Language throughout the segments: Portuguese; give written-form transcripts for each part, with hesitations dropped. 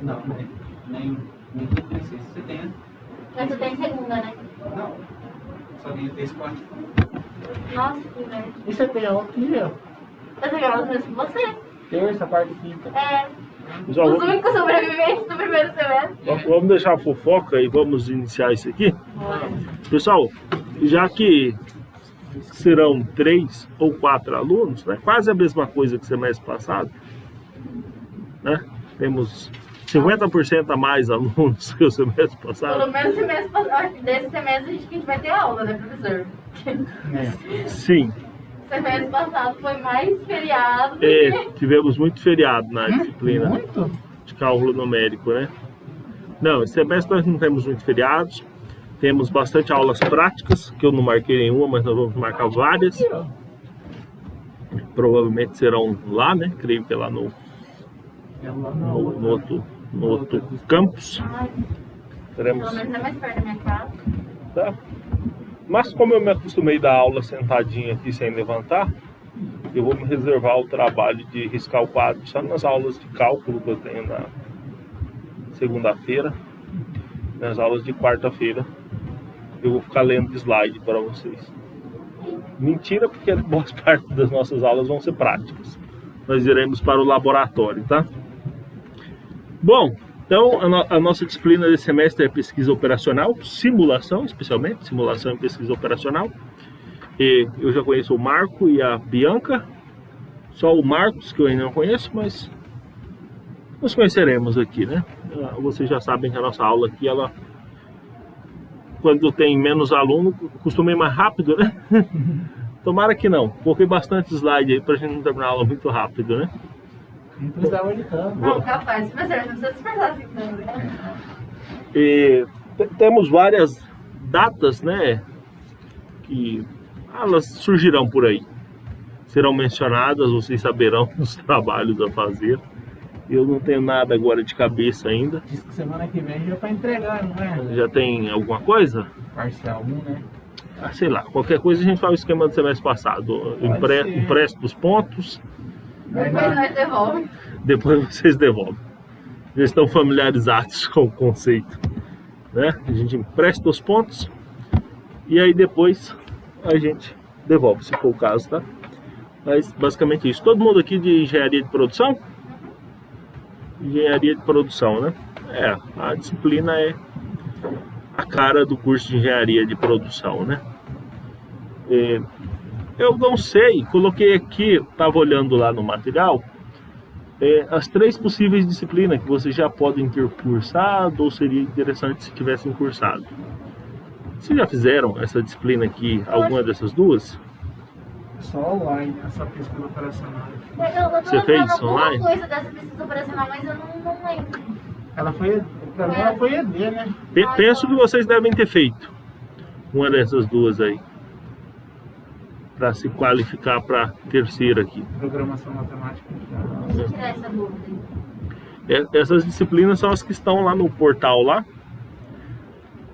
Não, nem precisa. Você tem. Mas você tem segunda, né? Não. Só tem terça e quarta. Nossa, que merda. E você tem aula que dia? Eu tenho aula mesmo com você. Terça, quarta e quinta. É. Pessoal, Os únicos sobreviventes do primeiro semestre. vamos deixar a fofoca e vamos iniciar isso aqui. Bora. Pessoal, já que serão 3 ou 4 alunos, né? Quase a mesma coisa que o semestre passado, né? Temos 50% a mais alunos que o semestre passado. Pelo menos semestre passado. Desse semestre a gente vai ter aula, né, professor? Sim, Semestre passado foi mais feriado do tivemos muito feriado na disciplina Muito? de cálculo numérico, né? Não, esse semestre nós não temos muitos feriados. Temos bastante aulas práticas, que eu não marquei nenhuma, mas nós vamos marcar várias. Provavelmente serão lá, né? Creio que é lá no outro campus. Ai, Teremos, pelo menos é mais perto da minha casa. tá? Mas como eu me acostumei a dar aula sentadinho aqui sem levantar, eu vou me reservar o trabalho de riscar o quadro só nas aulas de cálculo que eu tenho na segunda-feira. Nas aulas de quarta-feira eu vou ficar lendo slide para vocês. Mentira, porque boa parte das nossas aulas vão ser práticas. Nós iremos para o laboratório, tá? Bom, então a nossa disciplina desse semestre é pesquisa operacional, simulação, especialmente, simulação e pesquisa operacional. E eu já conheço o Marco e a Bianca, só o Marcos que eu ainda não conheço, mas nos conheceremos aqui, né? Vocês já sabem que a nossa aula aqui, ela, quando tem menos aluno, costuma ir mais rápido, né? Tomara que não. Coloquei bastante slide aí pra gente não terminar a aula muito rápido, né? Não precisava de tanto. Não, capaz, professor, não precisa se esforçar assim, não, né? E temos várias datas, né? Que elas surgirão por aí. Serão mencionadas, vocês saberão os trabalhos a fazer. Eu não tenho nada agora de cabeça ainda. Diz que semana que vem já pra entregar, não é? Já tem alguma coisa? Parcial 1, né? Ah, sei lá, qualquer coisa a gente faz o esquema do semestre passado. Empresta os pontos, Depois nós devolvemos. depois vocês devolvem. Já estão familiarizados com o conceito, né? A gente empresta os pontos e aí depois a gente devolve, se for o caso, tá? Mas basicamente isso. Todo mundo aqui de engenharia de produção? Engenharia de produção, né? A disciplina é a cara do curso de engenharia de produção, né? Eu não sei, coloquei aqui, estava olhando lá no material, as 3 possíveis disciplinas que vocês já podem ter cursado ou seria interessante se tivessem cursado. Vocês já fizeram essa disciplina aqui, alguma dessas duas? Só online, essa pesquisa operacional. Eu tô Você fez lembrando alguma online? coisa dessa pesquisa operacional, mas eu não lembro. Ela foi, pra mim ela foi ED, né? Penso que vocês devem ter feito uma dessas duas aí, para se qualificar para terceira aqui. Programação matemática. Deixa eu tirar essa dúvida. Essas disciplinas são as que estão lá no portal lá.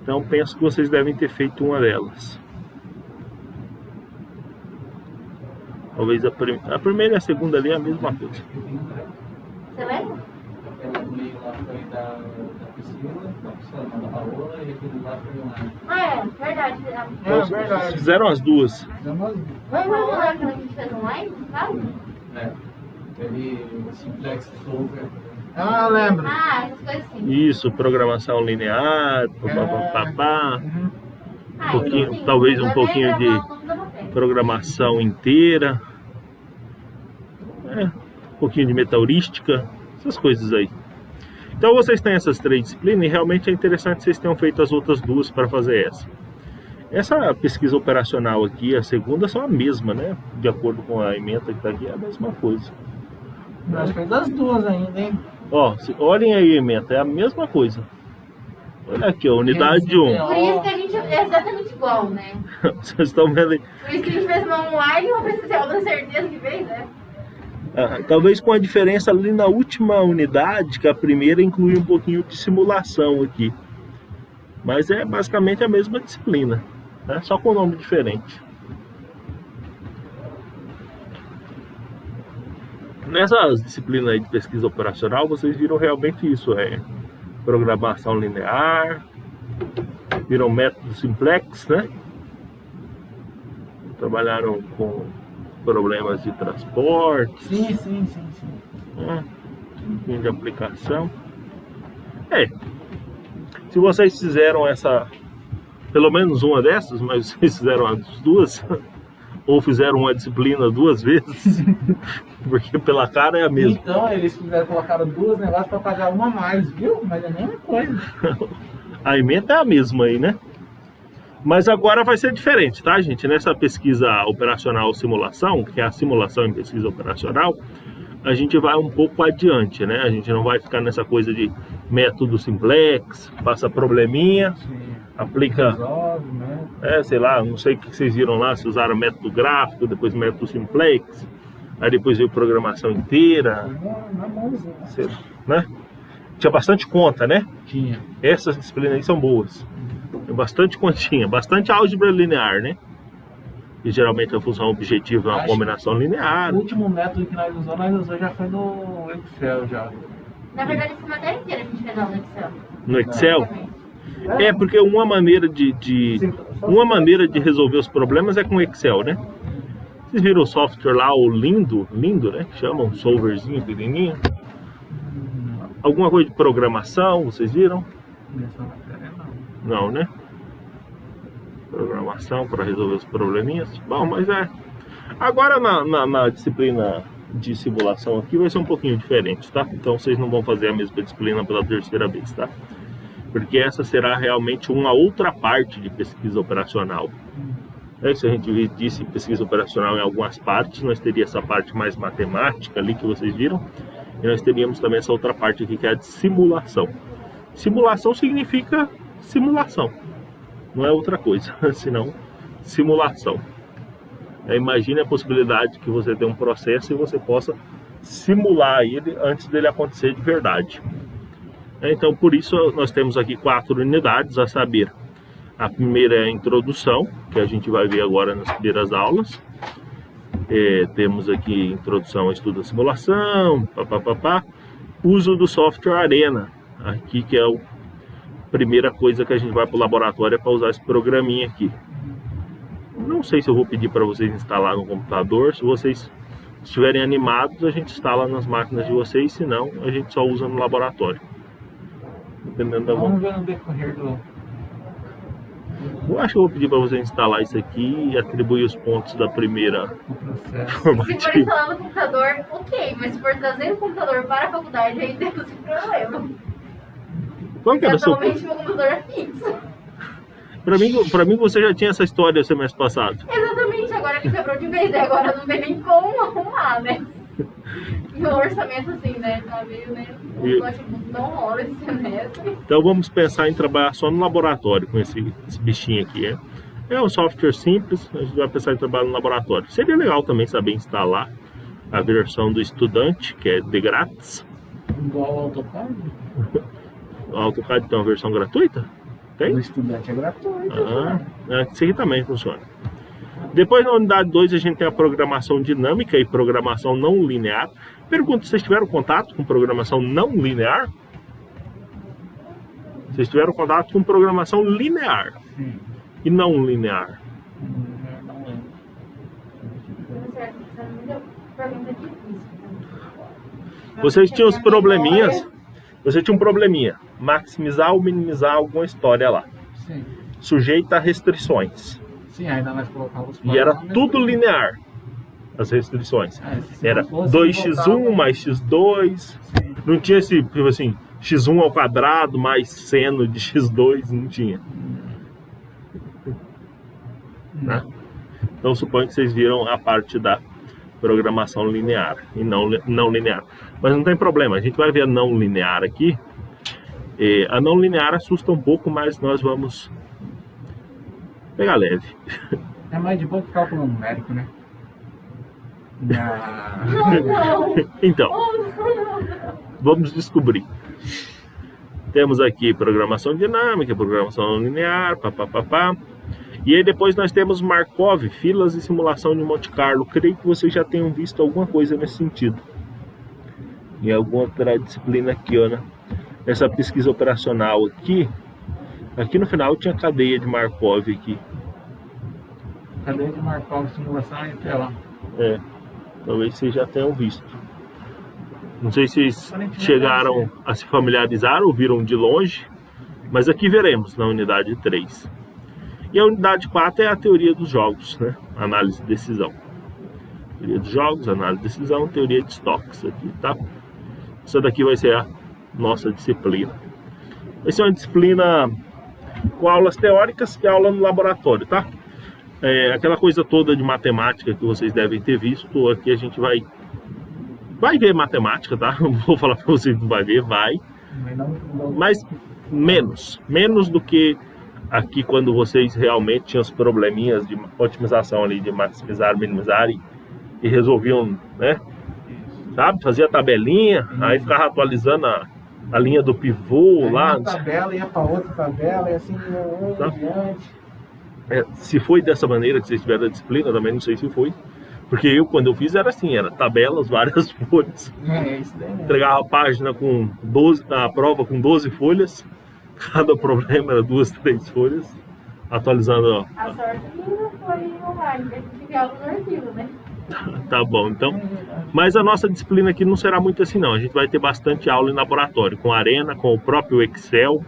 Então penso que vocês devem ter feito uma delas. Talvez a primeira e a segunda ali é a mesma coisa. Você lembra? Aquela do meio lá foi da Priscila, da Priscila, não, da Paola, e aquele lá foi online. Ah, é, verdade. É verdade. Fizeram as duas. Vamos lá, que a gente fez online, sabe? Teve o Simplex Solver. Ah, lembro. Ah, essas coisas assim. Isso, programação linear, papapá, Ah, pouquinho, então, sim, talvez eu um pouquinho lembro de o nome da matéria. programação inteira, um pouquinho de metaurística, essas coisas aí. Então vocês têm essas 3 disciplinas e realmente é interessante que vocês tenham feito as outras 2 para fazer essa. Essa pesquisa operacional aqui, a segunda, são a mesma, né? De acordo com a ementa que está aqui, é a mesma coisa. Acho que é das duas ainda, hein? Ó, olhem aí a ementa, é a mesma coisa. Olha aqui, ó, unidade 1. Por isso que a gente é exatamente igual, né? Vocês estão vendo aí? Por isso que a gente fez uma online e uma presencial, tenho certeza que fez, né? Talvez com a diferença ali na última unidade, que a primeira inclui um pouquinho de simulação aqui. Mas é basicamente a mesma disciplina, né? Só com nome diferente. Nessas disciplinas aí de pesquisa operacional, vocês viram realmente isso, programação linear, viram método simplex, né? Trabalharam com problemas de transporte, Sim. de aplicação. Se vocês fizeram pelo menos uma dessas, mas vocês fizeram as duas, ou fizeram uma disciplina 2 vezes, porque pela cara é a mesma. Então, eles colocaram 2 negócios para pagar uma a mais, viu? Mas é a mesma coisa. A emenda é a mesma aí, né? Mas agora vai ser diferente, tá, gente? Nessa pesquisa operacional simulação, que é a simulação em pesquisa operacional, a gente vai um pouco adiante, né? A gente não vai ficar nessa coisa de método simplex, passa probleminha, aplica, Resolve, né? sei lá, não sei o que vocês viram lá, se usaram método gráfico, depois método simplex, aí depois veio programação inteira, Na mãozinha. né? Tinha bastante conta, né? Tinha. Essas disciplinas aí são boas. Tem bastante continha, bastante álgebra linear, né? E geralmente a função objetiva é uma combinação linear. O último método que nós usamos já foi no Excel já. Na verdade, essa matéria inteira a gente fez aula no Excel. No Excel? Porque uma maneira uma maneira de resolver os problemas é com Excel, né? Vocês viram o software lá, o Lindo, né? Que chama um solverzinho pequenininho. Alguma coisa de programação, vocês viram? Nessa matéria não. Não, né? Programação para resolver os probleminhas. Bom, mas agora na disciplina de simulação aqui vai ser um pouquinho diferente, tá? Então vocês não vão fazer a mesma disciplina pela 3ª vez, tá? Porque essa será realmente uma outra parte de pesquisa operacional. Se a gente disse pesquisa operacional em algumas partes, nós teríamos essa parte mais matemática ali que vocês viram, e nós teríamos também essa outra parte aqui que é a de simulação. Simulação significa simulação, não é outra coisa, senão simulação. Imagine a possibilidade que você tem um processo e você possa simular ele antes dele acontecer de verdade. Então, por isso, nós temos aqui 4 unidades, a saber, a primeira é a introdução, que a gente vai ver agora nas primeiras aulas. Temos aqui introdução ao estudo da simulação, uso do software Arena, aqui que é a primeira coisa que a gente vai para o laboratório para usar esse programinha aqui. Não sei se eu vou pedir para vocês instalar no computador. Se vocês estiverem animados, a gente instala nas máquinas de vocês, se não, a gente só usa no laboratório. Dependendo da Vamos ver no decorrer do Eu acho que eu vou pedir para você instalar isso aqui e atribuir os pontos da primeira processo. Se for formativa. instalar no computador, ok, mas se for trazer o computador para a faculdade, aí temos esse problema. Qual que era o seu... Atualmente meu computador é fixo. Pra mim você já tinha essa história o semestre passado. Exatamente, agora ele quebrou de vez, agora não tem nem como arrumar, né? E o orçamento assim, né? Tá meio, né? Não rola esse semestre. Então vamos pensar em trabalhar só no laboratório com esse bichinho aqui. É um software simples, a gente vai pensar em trabalhar no laboratório. Seria legal também saber instalar a versão do estudante, que é de grátis. Igual ao AutoCAD? O AutoCAD tem uma versão gratuita? Tem? O estudante é gratuito. Esse aqui também funciona. Depois, na unidade 2, a gente tem a programação dinâmica e programação não linear. Pergunto, vocês tiveram contato com programação não linear? Vocês tiveram contato com programação linear? Sim. E não linear? Não lembro. Certo, você não me deu pergunta difícil. Vocês tinham os probleminhas. Você tinha um probleminha. Maximizar ou minimizar alguma história lá. Sim. Sujeita a restrições. Sim, ainda nós colocávamos E era tudo linear. As restrições. Era 2x1 mais x2. Sim. Não tinha esse, tipo assim, x1 ao quadrado mais seno de x2. Não tinha. Né? Então suponho que vocês viram a parte da programação linear e não linear. Mas não tem problema, a gente vai ver a não linear aqui. A não linear assusta um pouco, mas nós vamos pegar leve. É mais de boa que cálculo numérico, né? Não. Então, vamos descobrir. Temos aqui programação dinâmica, programação não linear, papapá. E aí depois nós temos Markov, filas e simulação de Monte Carlo. Creio que vocês já tenham visto alguma coisa nesse sentido. em alguma outra disciplina aqui, ó, né? Essa pesquisa operacional aqui no final tinha cadeia de Markov aqui. Cadeia de Markov, simulação e tela. Talvez vocês já tenham visto. Não sei se vocês chegaram a se familiarizar ou viram de longe, mas aqui veremos na unidade 3. E a unidade 4 é a teoria dos jogos, né? Análise de decisão. Teoria dos jogos, análise de decisão, teoria de estoques aqui, tá? Essa daqui vai ser a nossa disciplina. Vai ser uma disciplina com aulas teóricas e aula no laboratório, tá? Aquela coisa toda de matemática que vocês devem ter visto, aqui a gente vai ver matemática, tá? Não vou falar para vocês que não vai ver, vai. Mas menos do que aqui quando vocês realmente tinham os probleminhas de otimização ali, de maximizar, minimizar e resolviam, né? Sabe? Fazia tabelinha, aí ficava atualizando a linha do pivô lá. Uma tabela ia para outra tabela e assim Tá. adiante. Se foi dessa maneira que vocês tiveram a disciplina, também não sei se foi. Porque quando eu fiz, era assim, era tabelas, várias folhas. Isso daí mesmo. Entregava a página com 12, a prova com 12 folhas. Cada problema era 2, 3 folhas. Atualizando, ó. A sorte não foi online, que a gente vê algo no arquivo, né? Tá bom, então. Mas a nossa disciplina aqui não será muito assim, não. A gente vai ter bastante aula em laboratório, com a Arena, com o próprio Excel.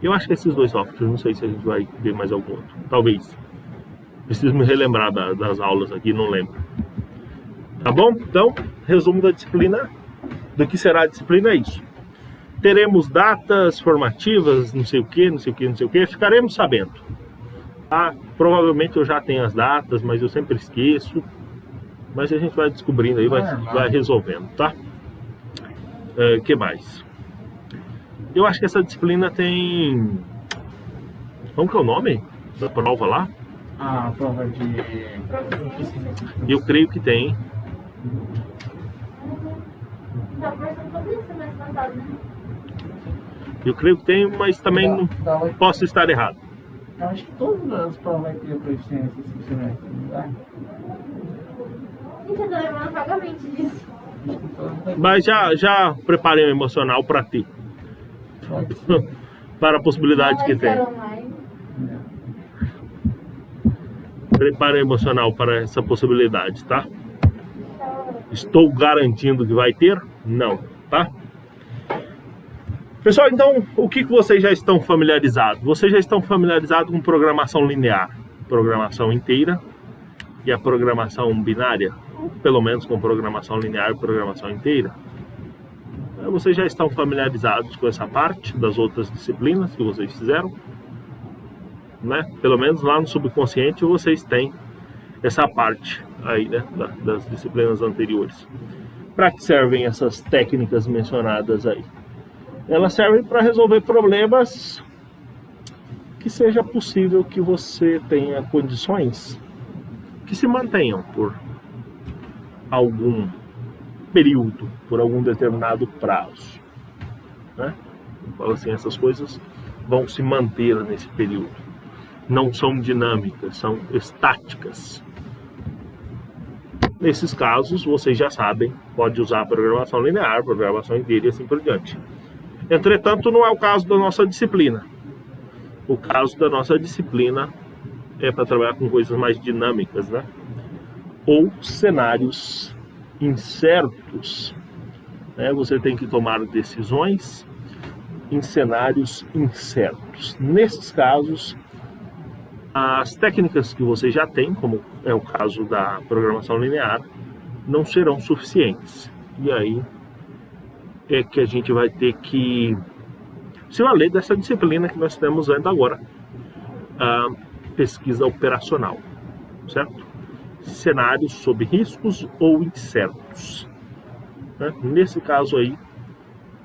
Eu acho que esses dois softwares, não sei se a gente vai ver mais algum outro. Talvez. Preciso me relembrar das aulas aqui, não lembro. Tá bom? Então, resumo da disciplina, do que será a disciplina é isso. Teremos datas formativas, não sei o que, ficaremos sabendo. Tá? Provavelmente eu já tenho as datas, mas eu sempre esqueço. Mas a gente vai descobrindo aí, vai resolvendo, tá? Que mais? Eu acho que essa disciplina tem... Como que é o nome da prova lá? A prova de... Eu creio que tem. Tá conversando sobre isso semana passada, né? Eu creio que tem, mas também não posso estar errado. Eu acho que todas as provas vai ter proficiência esse semestre, não dá? Gente, eu tô lembrando vagamente disso. Mas já preparei o emocional para ter. Para a possibilidade que tem. Preparei o emocional para essa possibilidade, tá? Estou garantindo que vai ter? Não, tá? Pessoal, então, o que vocês já estão familiarizados? Vocês já estão familiarizados com programação linear, programação inteira e a programação binária, ou pelo menos com programação linear e programação inteira. Vocês já estão familiarizados com essa parte das outras disciplinas que vocês fizeram, né? Pelo menos lá no subconsciente vocês têm essa parte aí, né, das disciplinas anteriores. Para que servem essas técnicas mencionadas aí? Elas servem para resolver problemas que seja possível que você tenha condições que se mantenham por algum período, por algum determinado prazo, né? Falo assim, essas coisas vão se manter nesse período. Não são dinâmicas, são estáticas. Nesses casos, vocês já sabem, pode usar programação linear, programação inteira e assim por diante. Entretanto, não é o caso da nossa disciplina. O caso da nossa disciplina é para trabalhar com coisas mais dinâmicas, né? Ou cenários incertos, né? Você tem que tomar decisões em cenários incertos. Nesses casos, as técnicas que você já tem, como é o caso da programação linear, não serão suficientes. E aí é que a gente vai ter que se valer dessa disciplina que nós estamos vendo agora, a pesquisa operacional, certo? Cenários sob riscos ou incertos, né? Nesse caso aí,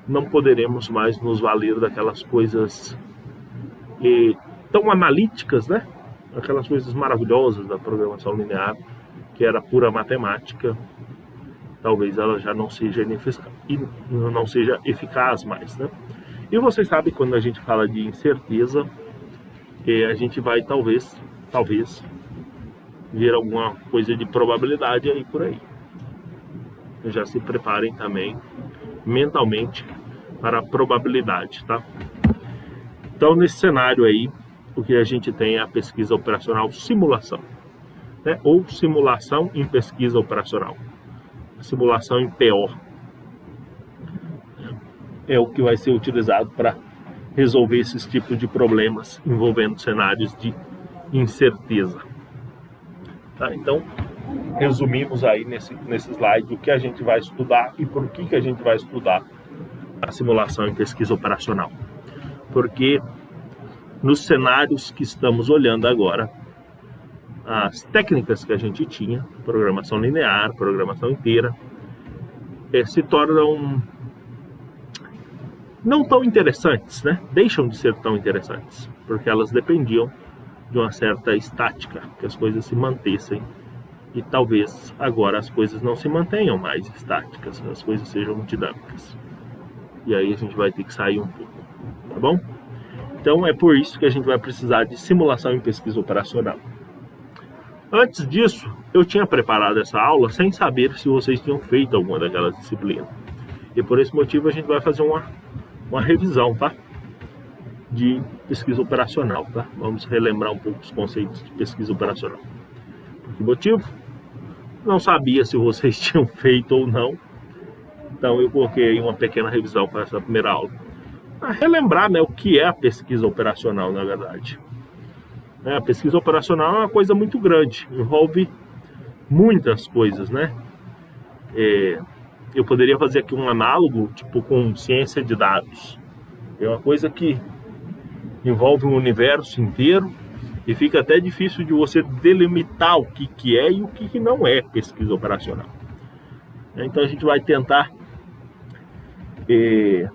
não poderemos mais nos valer daquelas coisas tão analíticas, né? Aquelas coisas maravilhosas da programação linear, que era pura matemática. Talvez ela já não seja eficaz mais, né? E vocês sabem, quando a gente fala de incerteza, a gente vai talvez ver alguma coisa de probabilidade aí por aí. já se preparem também mentalmente para a probabilidade, tá? Então, nesse cenário aí, o que a gente tem é a pesquisa operacional simulação, né? Ou simulação em pesquisa operacional. Simulação em PO é o que vai ser utilizado para resolver esses tipos de problemas envolvendo cenários de incerteza. Tá? Então, resumimos aí nesse slide o que a gente vai estudar e por que a gente vai estudar a simulação em pesquisa operacional. Porque nos cenários que estamos olhando agora, as técnicas que a gente tinha, programação linear, programação inteira, se tornam não tão interessantes, né? Deixam de ser tão interessantes, porque elas dependiam de uma certa estática, que as coisas se mantessem, e talvez agora as coisas não se mantenham mais estáticas, as coisas sejam dinâmicas. E aí a gente vai ter que sair um pouco, tá bom? Então é por isso que a gente vai precisar de simulação em pesquisa operacional. Antes disso, eu tinha preparado essa aula sem saber se vocês tinham feito alguma daquelas disciplinas. E por esse motivo a gente vai fazer uma revisão, tá? De pesquisa operacional, tá? Vamos relembrar um pouco os conceitos de pesquisa operacional. Por que motivo? Não sabia se vocês tinham feito ou não. Então eu coloquei uma pequena revisão para essa primeira aula. Para relembrar, né, o que é a pesquisa operacional, na verdade. A pesquisa operacional é uma coisa muito grande, envolve muitas coisas, né? Eu poderia fazer aqui um análogo, tipo com ciência de dados. É uma coisa que envolve um universo inteiro e fica até difícil de você delimitar o que é e o que não é pesquisa operacional. Então a gente vai tentar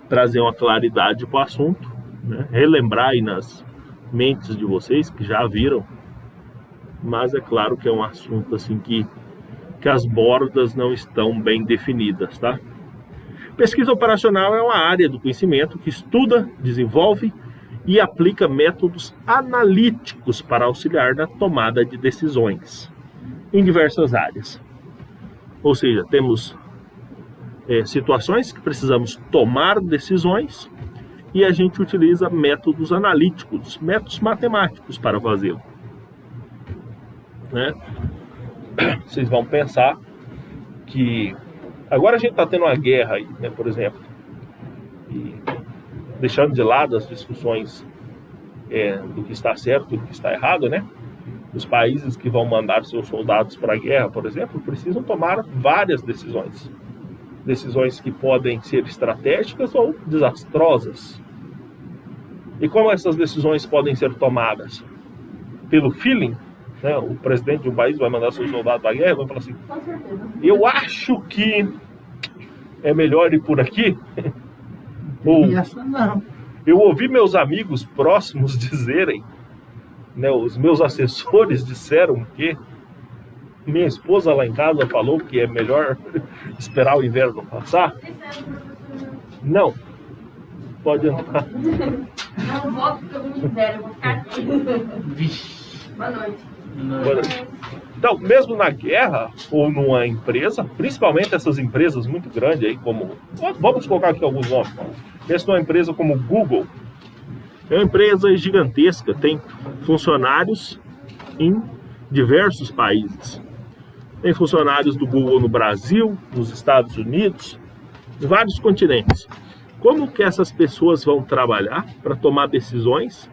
trazer uma claridade para o assunto, né? Relembrar aí nas mentes de vocês que já viram, mas é claro que é um assunto assim que as bordas não estão bem definidas, tá? Pesquisa operacional é uma área do conhecimento que estuda, desenvolve e aplica métodos analíticos para auxiliar na tomada de decisões em diversas áreas. Ou seja, temos situações que precisamos tomar decisões e a gente utiliza métodos analíticos, métodos matemáticos para fazê-lo, né? Vocês vão pensar que agora a gente está tendo uma guerra aí, né, por exemplo, e deixando de lado as discussões do que está certo e do que está errado, né? Os países que vão mandar seus soldados para a guerra, por exemplo, precisam tomar várias decisões. Decisões que podem ser estratégicas ou desastrosas. E como essas decisões podem ser tomadas? Pelo feeling, né? O presidente de um país vai mandar seus soldados para a guerra e vai falar assim: eu acho que é melhor ir por aqui. Ou eu ouvi meus amigos próximos dizerem, né, os meus assessores disseram que minha esposa lá em casa falou que é melhor esperar o inverno passar. Não. Pode entrar. Não volto porque eu vou no inverno, eu vou ficar aqui. Boa noite. Boa noite. Então, mesmo na guerra ou numa empresa, principalmente essas empresas muito grandes aí, como... Vamos colocar aqui alguns nomes. Pensa numa empresa como Google. É uma empresa gigantesca, tem funcionários em diversos países. Tem funcionários do Google no Brasil, nos Estados Unidos, em vários continentes. Como que essas pessoas vão trabalhar para tomar decisões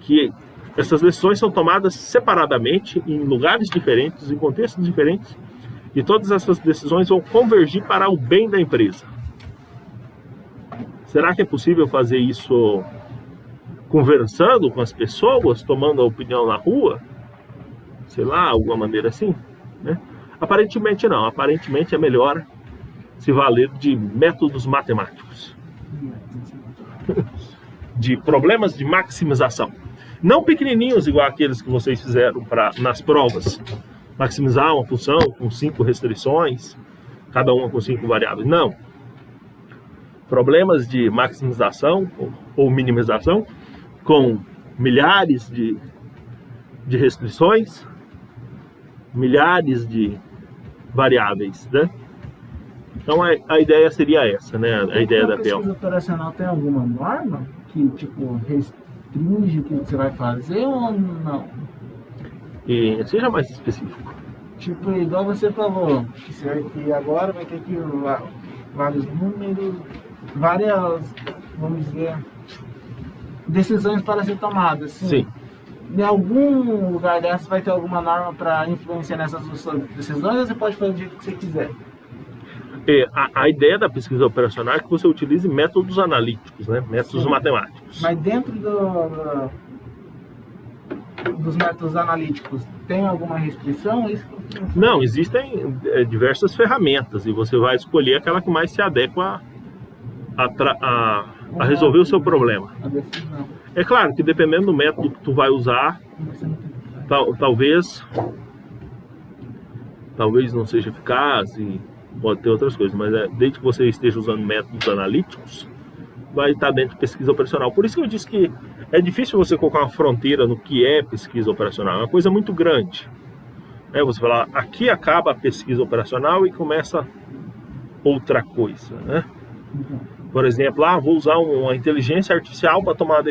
que essas decisões são tomadas separadamente, em lugares diferentes, em contextos diferentes, e todas essas decisões vão convergir para o bem da empresa? Será que é possível fazer isso conversando com as pessoas, tomando a opinião na rua? Sei lá, alguma maneira assim, né? Aparentemente não, aparentemente é melhor se valer de métodos matemáticos, de problemas de maximização. Não pequenininhos igual aqueles que vocês fizeram nas provas. Maximizar uma função com 5 restrições, cada uma com 5 variáveis. Não. Problemas de maximização ou minimização com milhares de restrições, milhares de variáveis, né? Então a ideia seria essa, né? A ideia da pesquisa PEL. operacional tem alguma norma que, tipo, restringe o que você vai fazer ou não? E seja mais específico. Tipo, igual você falou, que agora vai ter que vários números, várias, vamos dizer, decisões para ser tomadas. Sim. Em algum lugar dessas vai ter alguma norma para influenciar nessas suas decisões, ou você pode fazer do jeito que você quiser? A ideia da pesquisa operacional é que você utilize métodos analíticos, né? Métodos Sim. matemáticos. Mas dentro dos métodos analíticos, tem alguma restrição? Isso que eu- Não, existem diversas ferramentas e você vai escolher aquela que mais se adequa a resolver o seu problema. A decisão. É claro que dependendo do método que tu vai usar, talvez não seja eficaz e pode ter outras coisas, mas desde que você esteja usando métodos analíticos, vai estar dentro de pesquisa operacional. Por isso que eu disse que é difícil você colocar uma fronteira no que é pesquisa operacional, é uma coisa muito grande. Você falar, aqui acaba a pesquisa operacional e começa outra coisa, né? Por exemplo, vou usar uma inteligência artificial para tomar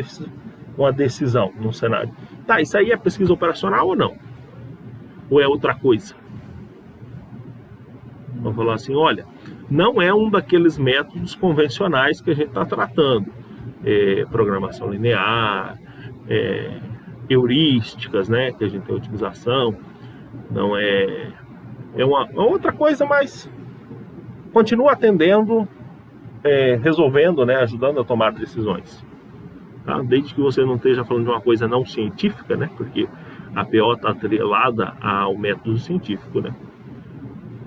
uma decisão num cenário. Tá, isso aí é pesquisa operacional ou não? Ou é outra coisa? Vamos falar assim, olha, não é um daqueles métodos convencionais que a gente está tratando. Programação linear, heurísticas, né, que a gente tem utilização. Não é uma outra coisa, mas continua atendendo, resolvendo, né, ajudando a tomar decisões. Tá? Desde que você não esteja falando de uma coisa não científica, né, porque a PO está atrelada ao método científico, né.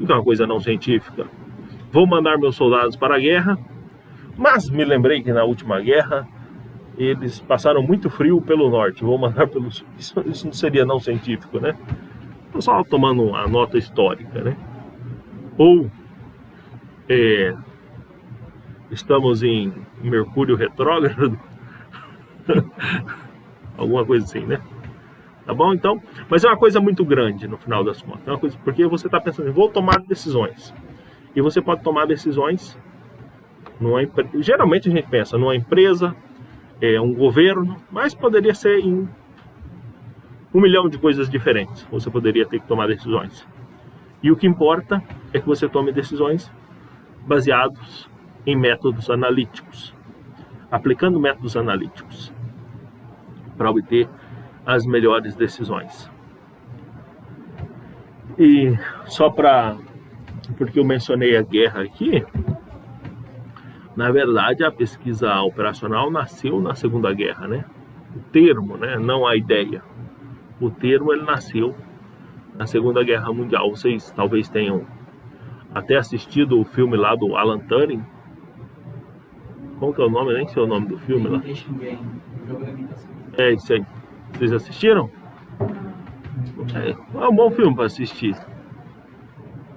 Então, uma coisa não científica. Vou mandar meus soldados para a guerra, mas me lembrei que na última guerra eles passaram muito frio pelo norte. Vou mandar pelo sul. Isso não seria não científico, né? Estou só tomando a nota histórica, né? Ou estamos em Mercúrio retrógrado, alguma coisa assim, né? Tá bom? Então, mas é uma coisa muito grande no final das contas. É uma coisa, porque você está pensando, vou tomar decisões. E você pode tomar decisões geralmente a gente pensa numa empresa, um governo, mas poderia ser em 1 milhão de coisas diferentes. Você poderia ter que tomar decisões. E o que importa é que você tome decisões baseados em métodos analíticos, aplicando métodos analíticos para obter as melhores decisões. E só porque eu mencionei a guerra aqui, na verdade a pesquisa operacional nasceu na Segunda Guerra, né? O termo, né? Não a ideia. O termo ele nasceu na Segunda Guerra Mundial. Vocês talvez tenham até assistido o filme lá do Alan Turing. Como que é o nome? Nem sei o nome do filme lá. É isso aí. Vocês assistiram? É um bom filme para assistir.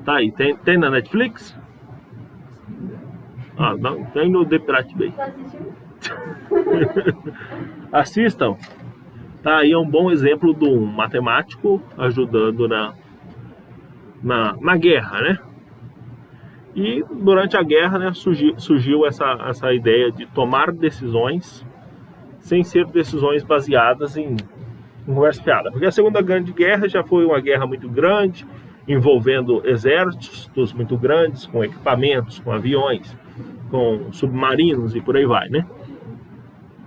Tá aí, tem na Netflix? Não, tem no The Pirate Bay. Você assistiu? Assistam. Tá aí, é um bom exemplo de um matemático ajudando na guerra, né? E durante a guerra, né, surgiu essa ideia de tomar decisões sem ser decisões baseadas em conversa fiada. Porque a Segunda Grande Guerra já foi uma guerra muito grande, envolvendo exércitos muito grandes, com equipamentos, com aviões, com submarinos e por aí vai, né?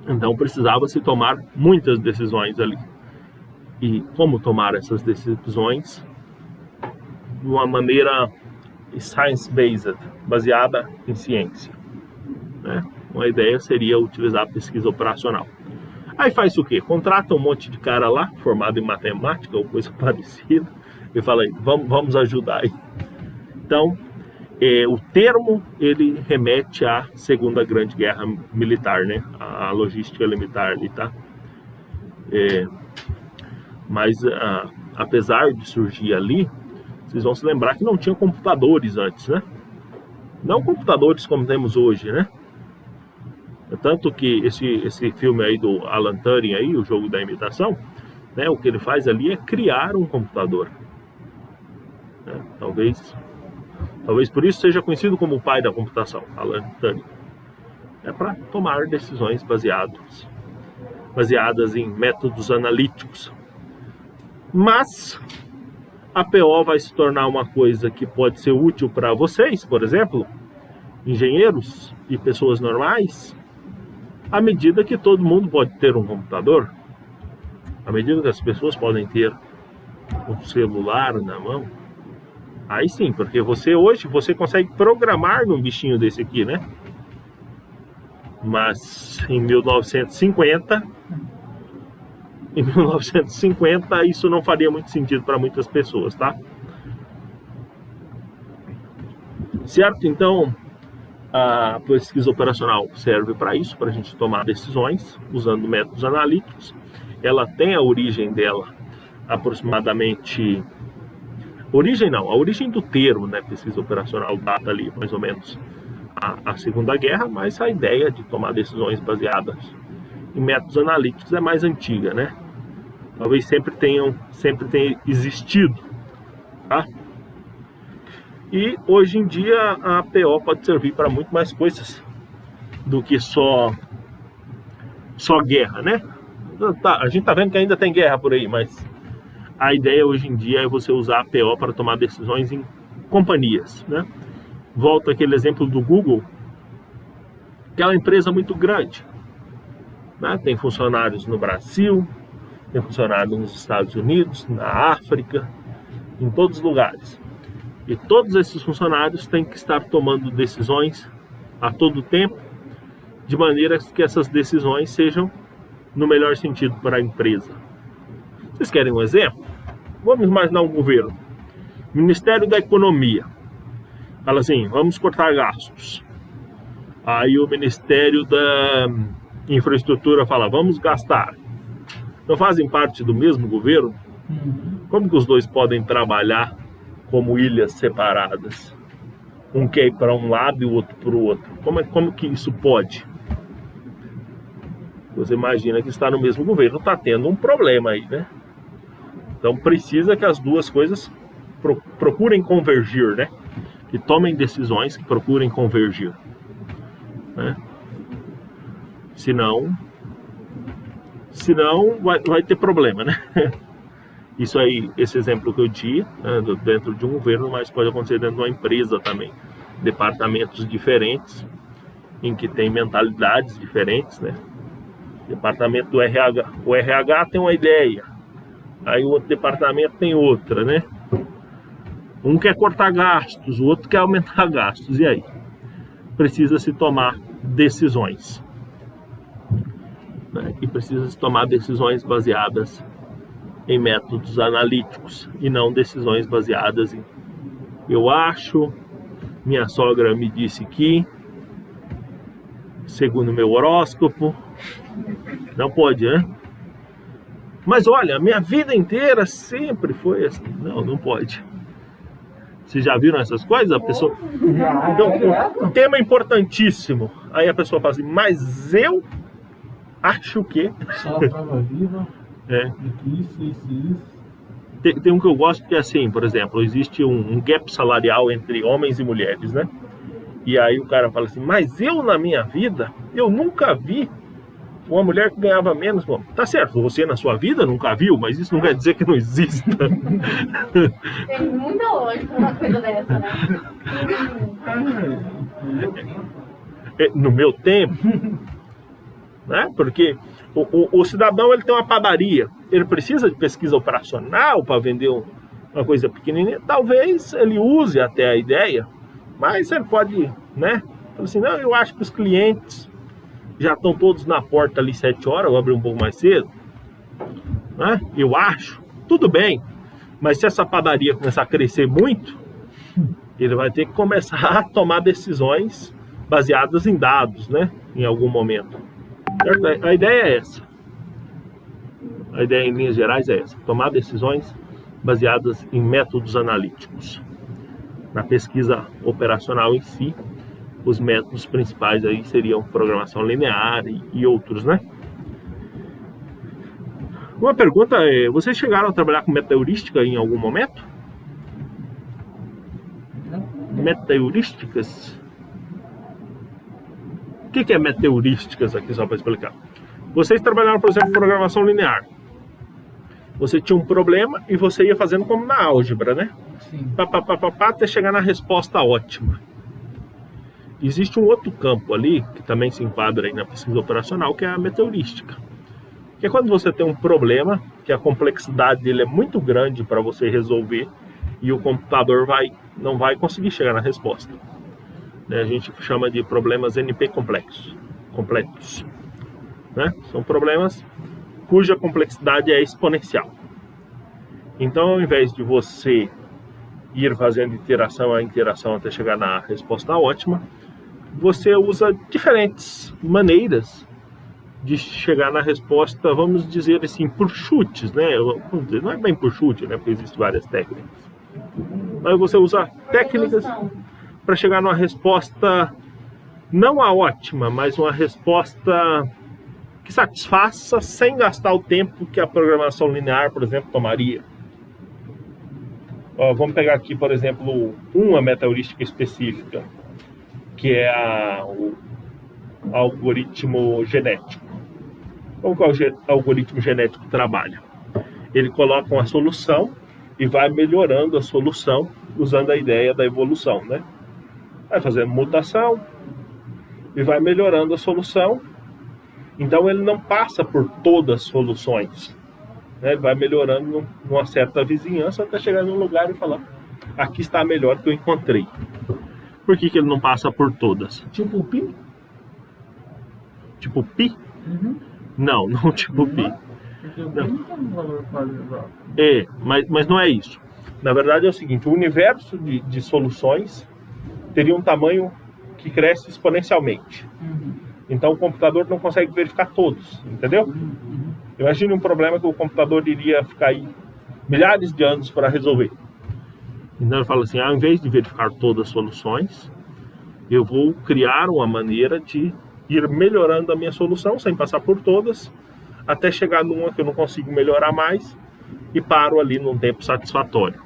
Então precisava se tomar muitas decisões ali. E como tomar essas decisões de uma maneira science-based, baseada em ciência, né? Uma ideia seria utilizar a pesquisa operacional. Aí faz o quê? Contrata um monte de cara lá, formado em matemática ou coisa parecida, e fala aí, vamos ajudar aí. Então, o termo, ele remete à Segunda Grande Guerra Militar, né? A logística militar ali, tá? Mas, apesar de surgir ali, vocês vão se lembrar que não tinha computadores antes, né? Não computadores como temos hoje, né? Tanto que esse filme aí do Alan Turing aí, o jogo da imitação, né? O que ele faz ali é criar um computador. Talvez Talvez por isso seja conhecido como o pai da computação, Alan Turing. É para tomar decisões baseadas em métodos analíticos. Mas a PO vai se tornar uma coisa que pode ser útil para vocês, por exemplo, engenheiros e pessoas normais, à medida que todo mundo pode ter um computador, à medida que as pessoas podem ter um celular na mão. Aí sim, porque hoje você consegue programar num bichinho desse aqui, né? Mas em 1950 isso não faria muito sentido para muitas pessoas, tá? Certo? Então, a pesquisa operacional serve para isso, para a gente tomar decisões usando métodos analíticos. Ela tem a origem dela aproximadamente... A origem do termo, né, pesquisa operacional, data ali mais ou menos a Segunda Guerra, mas a ideia de tomar decisões baseadas em métodos analíticos é mais antiga, né? Talvez sempre tenha existido, tá? E hoje em dia a PO pode servir para muito mais coisas do que só guerra, né? A gente tá vendo que ainda tem guerra por aí, mas a ideia hoje em dia é você usar a PO para tomar decisões em companhias, né? Volto àquele exemplo do Google, que é uma empresa muito grande, né? Tem funcionários no Brasil, tem funcionários nos Estados Unidos, na África, em todos os lugares. E todos esses funcionários têm que estar tomando decisões a todo tempo, de maneira que essas decisões sejam no melhor sentido para a empresa. Vocês querem um exemplo? Vamos imaginar um governo. Ministério da Economia fala assim, vamos cortar gastos. Aí o Ministério da Infraestrutura fala, vamos gastar. Não fazem parte do mesmo governo? Como que os dois podem trabalhar como ilhas separadas? Um quer ir para um lado e o outro para o outro. Como que isso pode? Você imagina que está no mesmo governo, está tendo um problema aí, né? Então precisa que as duas coisas procurem convergir, né? Que tomem decisões que procurem convergir, né? Senão vai ter problema, né? Isso aí, esse exemplo que eu dei, né, dentro de um governo, mas pode acontecer dentro de uma empresa também. Departamentos diferentes, em que tem mentalidades diferentes, né? Departamento do RH. O RH tem uma ideia, aí o outro departamento tem outra, né? Um quer cortar gastos, o outro quer aumentar gastos, e aí? Precisa se tomar decisões, né? E precisa se tomar decisões baseadas em métodos analíticos e não decisões baseadas em eu acho, minha sogra me disse que, segundo meu horóscopo. Não pode, né? Mas olha, minha vida inteira sempre foi assim. Não pode. Vocês já viram essas coisas? A pessoa... Então, um tema importantíssimo. Aí a pessoa fala assim, mas eu acho que... Só a prova viva. É. Isso. Tem um que eu gosto que é assim, por exemplo, existe um gap salarial entre homens e mulheres, né? E aí o cara fala assim, mas eu na minha vida, eu nunca vi uma mulher que ganhava menos. Bom, tá certo, você na sua vida nunca viu, mas isso não quer dizer que não exista. Tem muita lógica uma coisa dessa, né? No meu tempo, né? Porque o cidadão ele tem uma padaria, ele precisa de pesquisa operacional para vender uma coisa pequenininha. Talvez ele use até a ideia, mas ele pode, né? Fala assim, não, eu acho que os clientes já estão todos na porta ali 7 horas, eu vou abrir um pouco mais cedo, né? Eu acho, tudo bem, mas se essa padaria começar a crescer muito, ele vai ter que começar a tomar decisões baseadas em dados, né? Em algum momento. A ideia é essa. A ideia em linhas gerais é essa, tomar decisões baseadas em métodos analíticos. Na pesquisa operacional em si, os métodos principais aí seriam programação linear e outros, né? Uma pergunta é, vocês chegaram a trabalhar com método heurística em algum momento? Metaheurísticas. O que é metaheurísticas aqui, só para explicar? Vocês trabalharam, por exemplo, em programação linear. Você tinha um problema e você ia fazendo como na álgebra, né? Sim. Até chegar na resposta ótima. Existe um outro campo ali, que também se enquadra aí na pesquisa operacional, que é a metaheurística. Que é quando você tem um problema, que a complexidade dele é muito grande para você resolver, e o computador não vai conseguir chegar na resposta. A gente chama de problemas NP complexos. Né? São problemas cuja complexidade é exponencial. Então, ao invés de você ir fazendo iteração a iteração até chegar na resposta ótima, você usa diferentes maneiras de chegar na resposta, vamos dizer assim, por chutes, né? Vamos dizer, não é bem por chute, né? Porque existem várias técnicas. Mas você usa técnicas para chegar numa resposta, não a ótima, mas uma resposta que satisfaça sem gastar o tempo que a programação linear, por exemplo, tomaria. Vamos pegar aqui, por exemplo, uma metaheurística específica, que é o algoritmo genético. Como que o algoritmo genético trabalha? Ele coloca uma solução e vai melhorando a solução usando a ideia da evolução, né? Vai fazendo mutação e vai melhorando a solução. Então ele não passa por todas as soluções, né? Ele vai melhorando numa certa vizinhança até chegar num lugar e falar: aqui está a melhor que eu encontrei. Por que ele não passa por todas? Tipo o pi? Tipo pi? Uhum. Não tipo pi. Porque o pi não tem um valor quase igual. Mas não é isso. Na verdade é o seguinte: o universo de soluções teria um tamanho que cresce exponencialmente. Uhum. Então o computador não consegue verificar todos, entendeu? Imagine um problema que o computador iria ficar aí milhares de anos para resolver. Então ele fala assim: ao invés de verificar todas as soluções, eu vou criar uma maneira de ir melhorando a minha solução sem passar por todas, até chegar numa que eu não consigo melhorar mais e paro ali num tempo satisfatório.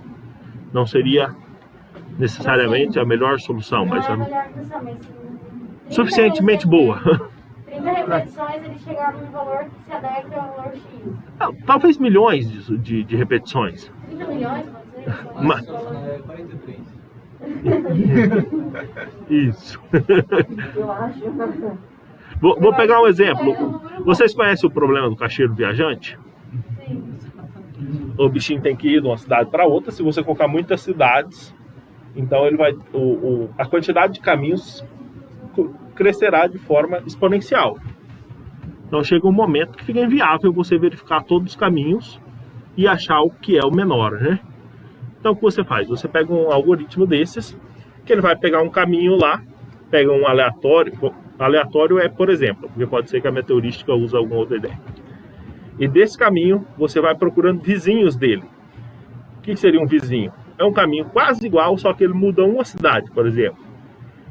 Não seria necessariamente a melhor solução, Não mas é a a melhor função, mas suficientemente boa. 30 repetições, ele chegar num valor que se adequa ao valor X. Talvez milhões de repetições. 30 milhões, pode ser? Mas- É 43. Isso. Eu acho. Vou pegar um exemplo. Vocês conhecem o problema do caixeiro viajante? Sim. O bichinho tem que ir de uma cidade para outra. Se você colocar muitas cidades, então ele vai, a quantidade de caminhos crescerá de forma exponencial. Então chega um momento que fica inviável você verificar todos os caminhos e achar o que é o menor, né? Então o que você faz? Você pega um algoritmo desses, que ele vai pegar um caminho lá, pega um aleatório. Aleatório é, por exemplo, porque pode ser que a metaheurística use alguma outra ideia. E desse caminho você vai procurando vizinhos dele. O que seria um vizinho? É um caminho quase igual, só que ele muda uma cidade, por exemplo.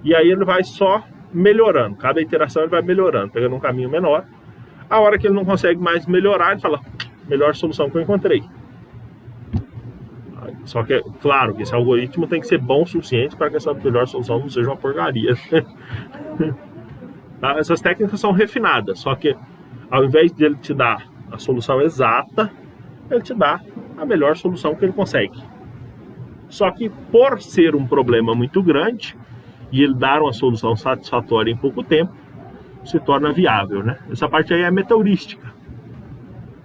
E aí ele vai só melhorando. Cada iteração ele vai melhorando, pegando um caminho menor. A hora que ele não consegue mais melhorar, ele fala: melhor solução que eu encontrei. Só que, claro, que esse algoritmo tem que ser bom o suficiente para que essa melhor solução não seja uma porcaria. Tá? Essas técnicas são refinadas, só que ao invés de ele te dar a solução exata, ele te dá a melhor solução que ele consegue. Só que por ser um problema muito grande e ele dar uma solução satisfatória em pouco tempo, se torna viável, né? Essa parte aí é metaheurística,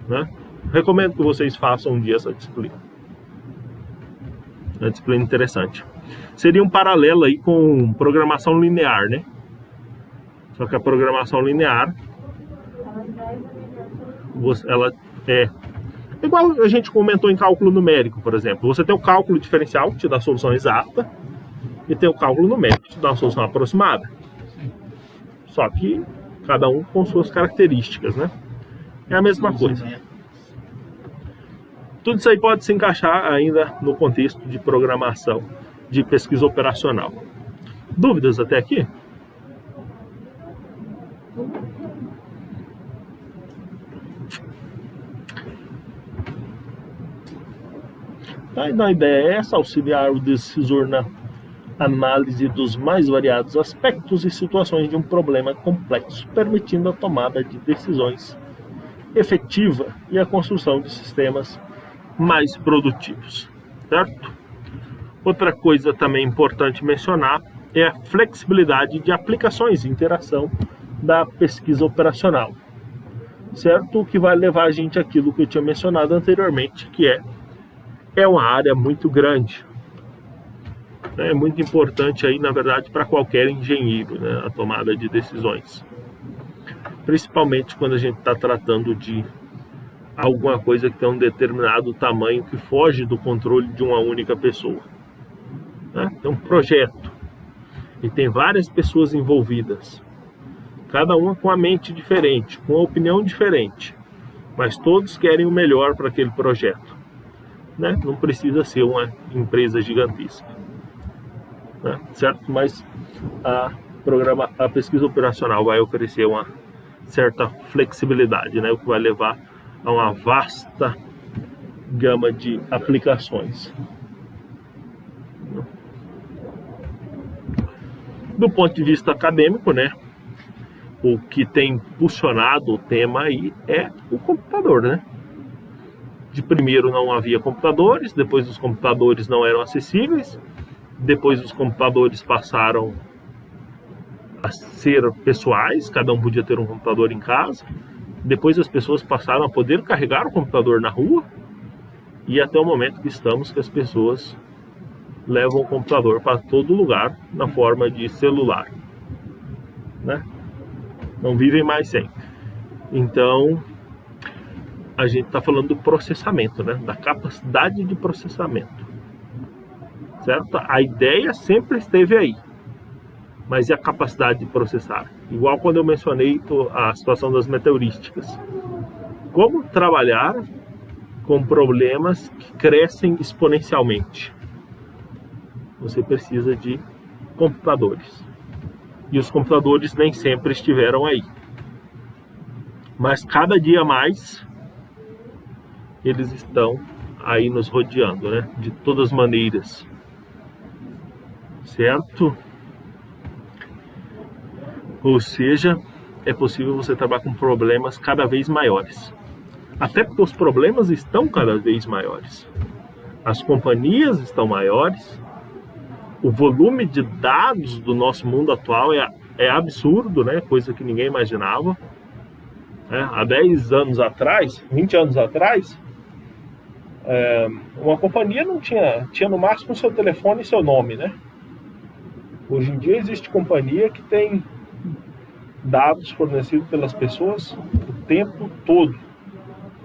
né? Recomendo que vocês façam um dia essa disciplina. É uma disciplina interessante. Seria um paralelo aí com programação linear, né? Só que a programação linear, ela é igual a gente comentou em cálculo numérico, por exemplo. Você tem o cálculo diferencial, que te dá a solução exata, e tem o cálculo numérico, que te dá uma solução aproximada. Só que cada um com suas características, né? É a mesma coisa. Tudo isso aí pode se encaixar ainda no contexto de programação, de pesquisa operacional. Dúvidas até aqui? Então a ideia é essa: auxiliar o decisor na análise dos mais variados aspectos e situações de um problema complexo, permitindo a tomada de decisões efetiva e a construção de sistemas mais produtivos, certo? Outra coisa também importante mencionar é a flexibilidade de aplicações e interação da pesquisa operacional, certo? O que vai levar a gente àquilo que eu tinha mencionado anteriormente, que é uma área muito grande. É muito importante aí, na verdade, para qualquer engenheiro, né, a tomada de decisões. Principalmente quando a gente está tratando de alguma coisa que tem um determinado tamanho que foge do controle de uma única pessoa. Né? Tem um projeto e tem várias pessoas envolvidas, cada uma com a mente diferente, com a opinião diferente, mas todos querem o melhor para aquele projeto. Né? Não precisa ser uma empresa gigantesca, né? Certo? Mas a pesquisa operacional vai oferecer uma certa flexibilidade, né? O que vai levar a uma vasta gama de aplicações. Do ponto de vista acadêmico, né? O que tem impulsionado o tema aí é o computador, né? De primeiro não havia computadores, depois os computadores não eram acessíveis, depois os computadores passaram a ser pessoais, cada um podia ter um computador em casa, depois as pessoas passaram a poder carregar o computador na rua, e até o momento que estamos, que as pessoas levam o computador para todo lugar na forma de celular, né? Não vivem mais sem. Então, a gente está falando do processamento, né? Da capacidade de processamento, certo? A ideia sempre esteve aí, mas e a capacidade de processar? Igual quando eu mencionei a situação das meteorísticas. Como trabalhar com problemas que crescem exponencialmente? Você precisa de computadores. E os computadores nem sempre estiveram aí. Mas cada dia mais eles estão aí nos rodeando, né? De todas as maneiras. Certo? Ou seja, é possível você trabalhar com problemas cada vez maiores. Até porque os problemas estão cada vez maiores. As companhias estão maiores. O volume de dados do nosso mundo atual é absurdo, né? Coisa que ninguém imaginava. Há 10 anos atrás, 20 anos atrás, uma companhia não tinha no máximo seu telefone e seu nome, né? Hoje em dia existe companhia que tem dados fornecidos pelas pessoas o tempo todo,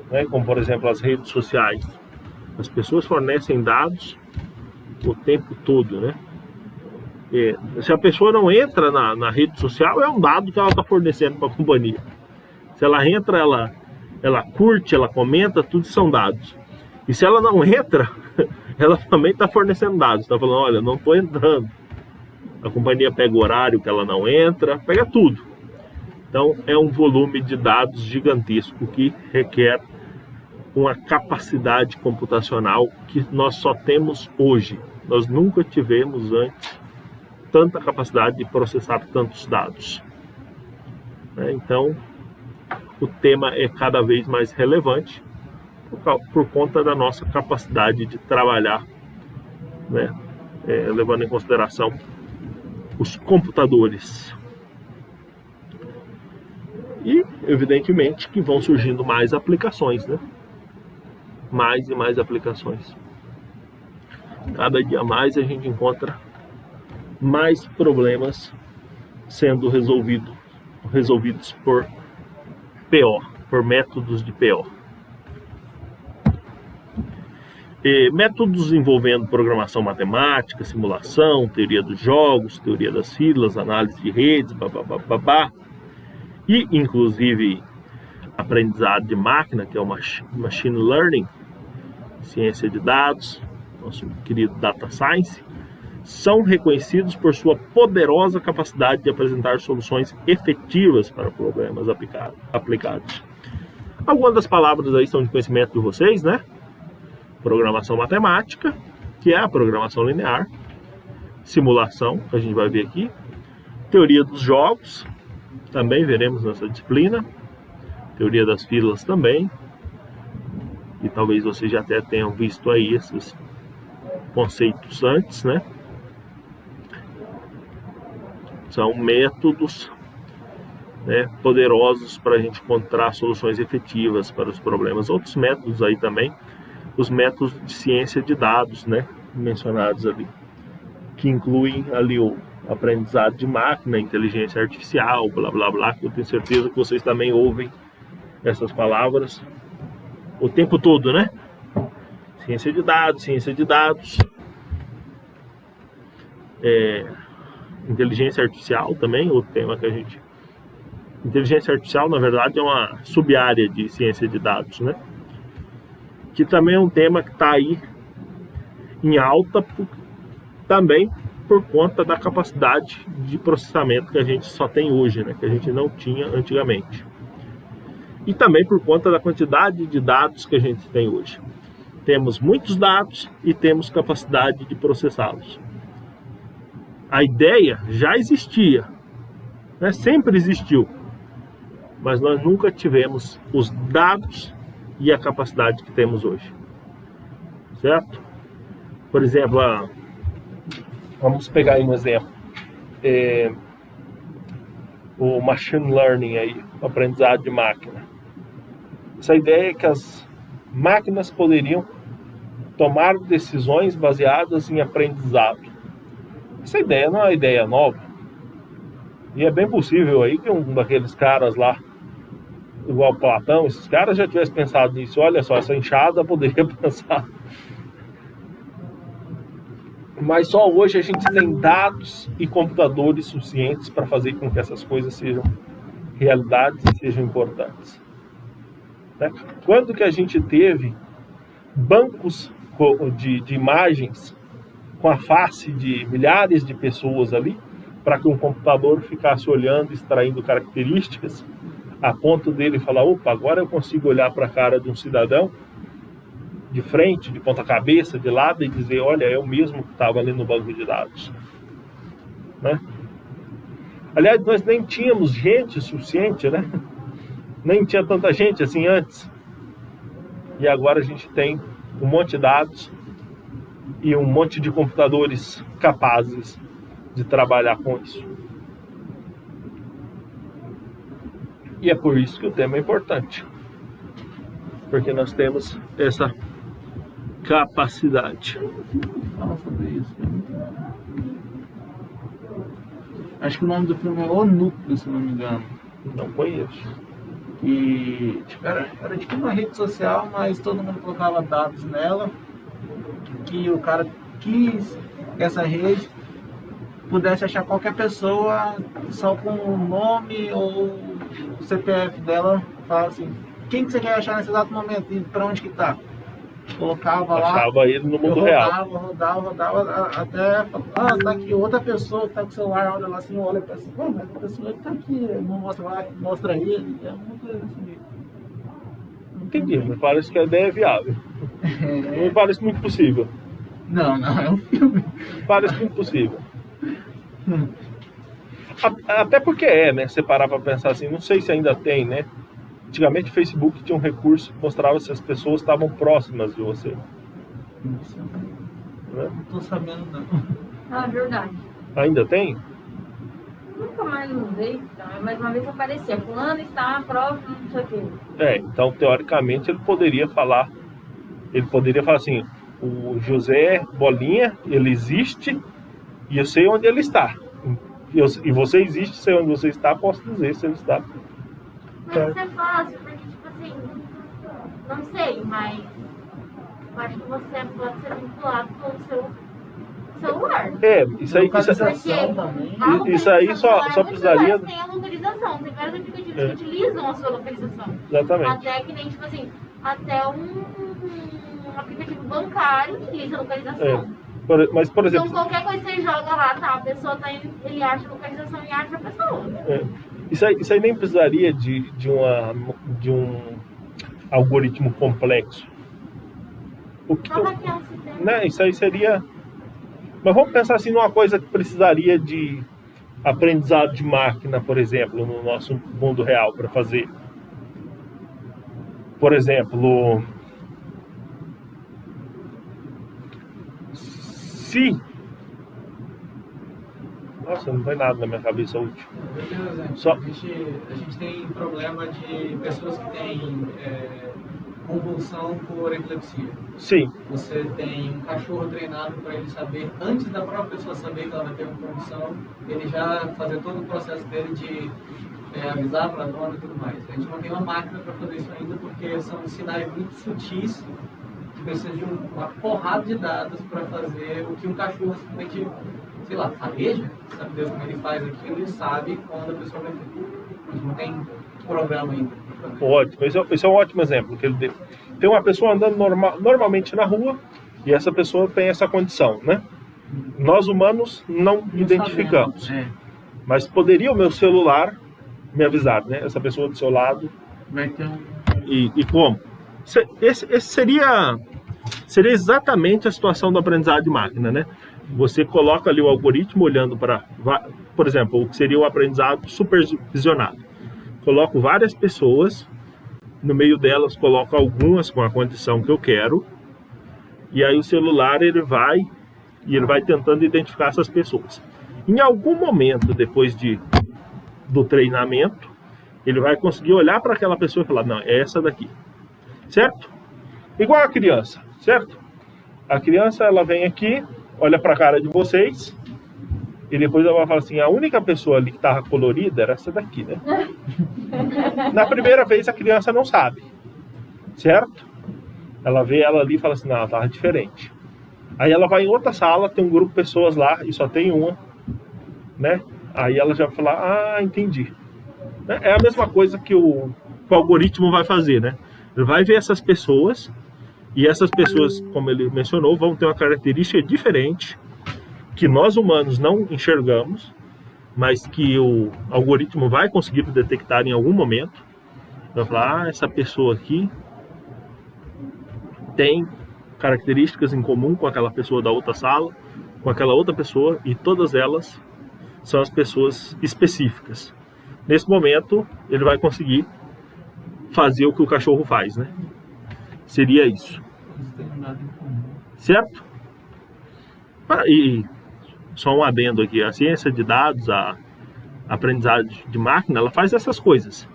né? Como por exemplo as redes sociais. As pessoas fornecem dados o tempo todo, né? Se a pessoa não entra na rede social, é um dado que ela está fornecendo para a companhia. Se ela entra, ela curte, ela comenta, tudo são dados. E se ela não entra, ela também está fornecendo dados. Está falando, olha, não estou entrando. A companhia pega o horário que ela não entra, pega tudo. Então é um volume de dados gigantesco que requer uma capacidade computacional que nós só temos hoje. Nós nunca tivemos antes tanta capacidade de processar tantos dados. Então, o tema é cada vez mais relevante por conta da nossa capacidade de trabalhar, né? Levando em consideração os computadores. E, evidentemente, que vão surgindo mais aplicações, né? Mais e mais aplicações. Cada dia mais a gente encontra mais problemas sendo resolvidos por PO, por métodos de PO. Métodos envolvendo programação matemática, simulação, teoria dos jogos, teoria das filas, análise de redes, e inclusive aprendizado de máquina, que é o machine learning, ciência de dados, nosso querido data science, são reconhecidos por sua poderosa capacidade de apresentar soluções efetivas para problemas aplicados. Algumas das palavras aí são de conhecimento de vocês, né? Programação matemática, que é a programação linear. simulação, que a gente vai ver aqui. Teoria dos jogos, também veremos nessa disciplina. Teoria das filas também. E talvez vocês já até tenham visto aí esses conceitos antes, né? São métodos, né, poderosos para a gente encontrar soluções efetivas para os problemas. Outros métodos aí também, os métodos de ciência de dados, né, mencionados ali, que incluem ali o aprendizado de máquina, inteligência artificial, blá blá blá, que eu tenho certeza que vocês também ouvem essas palavras o tempo todo, né? Ciência de dados, inteligência artificial também, outro tema que a gente... Inteligência artificial, na verdade, é uma sub-área de ciência de dados, né? Que também é um tema que está aí em alta, também por conta da capacidade de processamento que a gente só tem hoje, né? Que a gente não tinha antigamente. E também por conta da quantidade de dados que a gente tem hoje. Temos muitos dados e temos capacidade de processá-los. A ideia já existia, né? Sempre existiu, mas nós nunca tivemos os dados e a capacidade que temos hoje, certo? Por exemplo, vamos pegar aí um exemplo, o machine learning aí, o aprendizado de máquina. Essa ideia é que as máquinas poderiam tomar decisões baseadas em aprendizado. Essa ideia não é uma ideia nova. E é bem possível aí que um daqueles caras lá, igual Platão, esses caras já tivessem pensado nisso. Olha só, essa enxada poderia pensar. Mas só hoje a gente tem dados e computadores suficientes para fazer com que essas coisas sejam realidades e sejam importantes. Né? Quando que a gente teve bancos de imagens com a face de milhares de pessoas ali, para que um computador ficasse olhando, extraindo características, a ponto dele falar, opa, agora eu consigo olhar para a cara de um cidadão, de frente, de ponta cabeça, de lado, e dizer, olha, é o mesmo que estava ali no banco de dados. Né? Aliás, nós nem tínhamos gente suficiente, né? Nem tinha tanta gente assim antes. E agora a gente tem um monte de dados e um monte de computadores capazes de trabalhar com isso. E é por isso que o tema é importante. Porque nós temos essa capacidade. Fala sobre isso. Acho que o nome do filme é O Núcleo, se não me engano. Não conheço. E tipo, era tipo uma rede social, mas todo mundo colocava dados nela, que o cara quis que essa rede pudesse achar qualquer pessoa só com o nome ou o CPF dela, falar assim, quem que você quer achar nesse exato momento e pra onde que tá? Colocava lá, achava ele no mundo real. Rodava até tá aqui outra pessoa que tá com o celular, olha lá assim, olha pra assim, mas a pessoa que tá aqui, não mostra lá, mostra ele, é uma coisa assim. Entendi, me parece que a ideia é viável. Não me parece muito possível. Não, é um filme. Parece muito possível. Até porque né? Você parar pra pensar assim, não sei se ainda tem, né? Antigamente o Facebook tinha um recurso que mostrava se as pessoas estavam próximas de você. Não tô sabendo não. Ah, verdade. Ainda tem? Nunca mais usei, então. Mais uma vez aparecia. Fulano está próximo, não sei o quê. Então teoricamente ele poderia falar assim, o José Bolinha, ele existe e eu sei onde ele está. E você existe, sei onde você está, posso dizer se ele está. Mas isso é fácil, porque tipo assim, não sei, mas eu acho que você pode ser vinculado com o seu celular. Isso aí só precisaria. Tem a localização, tem vários aplicativos que utilizam a sua localização. Exatamente. Até que nem, tipo assim, até um aplicativo bancário utiliza a localização. Mas, por exemplo... Então qualquer coisa que você joga lá, tá, a pessoa tá indo, ele acha a localização e acha a pessoa. Isso aí nem precisaria de um algoritmo complexo. Só hackear um sistema. Né, isso aí seria Mas vamos pensar assim numa coisa que precisaria de aprendizado de máquina, por exemplo, no nosso mundo real para fazer. Por exemplo, se... Nossa, não tem nada na minha cabeça útil. Eu tenho um exemplo. Só- A gente tem problema de pessoas que têm convulsão por epilepsia. Sim, Você tem um cachorro treinado para ele saber, antes da própria pessoa saber que ela vai ter uma convulsão, ele já fazer todo o processo dele de avisar para a dona e tudo mais. A gente não tem uma máquina para fazer isso ainda porque são sinais muito sutis que precisam de uma porrada de dados para fazer o que um cachorro simplesmente, sei lá, fareja, sabe Deus como ele faz aquilo e sabe quando a pessoa vai ter. A gente não tem programa ainda pra fazer. ótimo. Esse é um ótimo exemplo que ele deu. Tem uma pessoa andando normalmente na rua e essa pessoa tem essa condição, né? Nós humanos não identificamos. sabemos. Mas poderia o meu celular me avisar, né? Essa pessoa do seu lado. Vai ter um... E como? Esse seria exatamente a situação do aprendizado de máquina, né? Você coloca ali o algoritmo olhando para, por exemplo, o que seria o aprendizado supervisionado. Coloco várias pessoas, no meio delas coloco algumas com a condição que eu quero, e aí o celular ele vai tentando identificar essas pessoas. Em algum momento depois do treinamento, ele vai conseguir olhar para aquela pessoa e falar, não, é essa daqui, certo? Igual a criança, certo? A criança ela vem aqui, olha para a cara de vocês e depois ela vai falar assim, a única pessoa ali que estava colorida era essa daqui, né? Na primeira vez a criança não sabe, certo? Ela vê ela ali e fala assim, não, ela estava diferente. Aí ela vai em outra sala, tem um grupo de pessoas lá e só tem uma, né? Aí ela já vai falar, ah, entendi. É a mesma coisa que o algoritmo vai fazer, né? Ele vai ver essas pessoas e essas pessoas, como ele mencionou, vão ter uma característica diferente que nós humanos não enxergamos, mas que o algoritmo vai conseguir detectar em algum momento. Vai falar, ah, essa pessoa aqui tem características em comum com aquela pessoa da outra sala, com aquela outra pessoa, e todas elas são as pessoas específicas. Nesse momento, ele vai conseguir fazer o que o cachorro faz, né? Seria isso. Não tem nada em comum. Certo? E só um adendo aqui, a ciência de dados, a aprendizagem de máquina, ela faz essas coisas.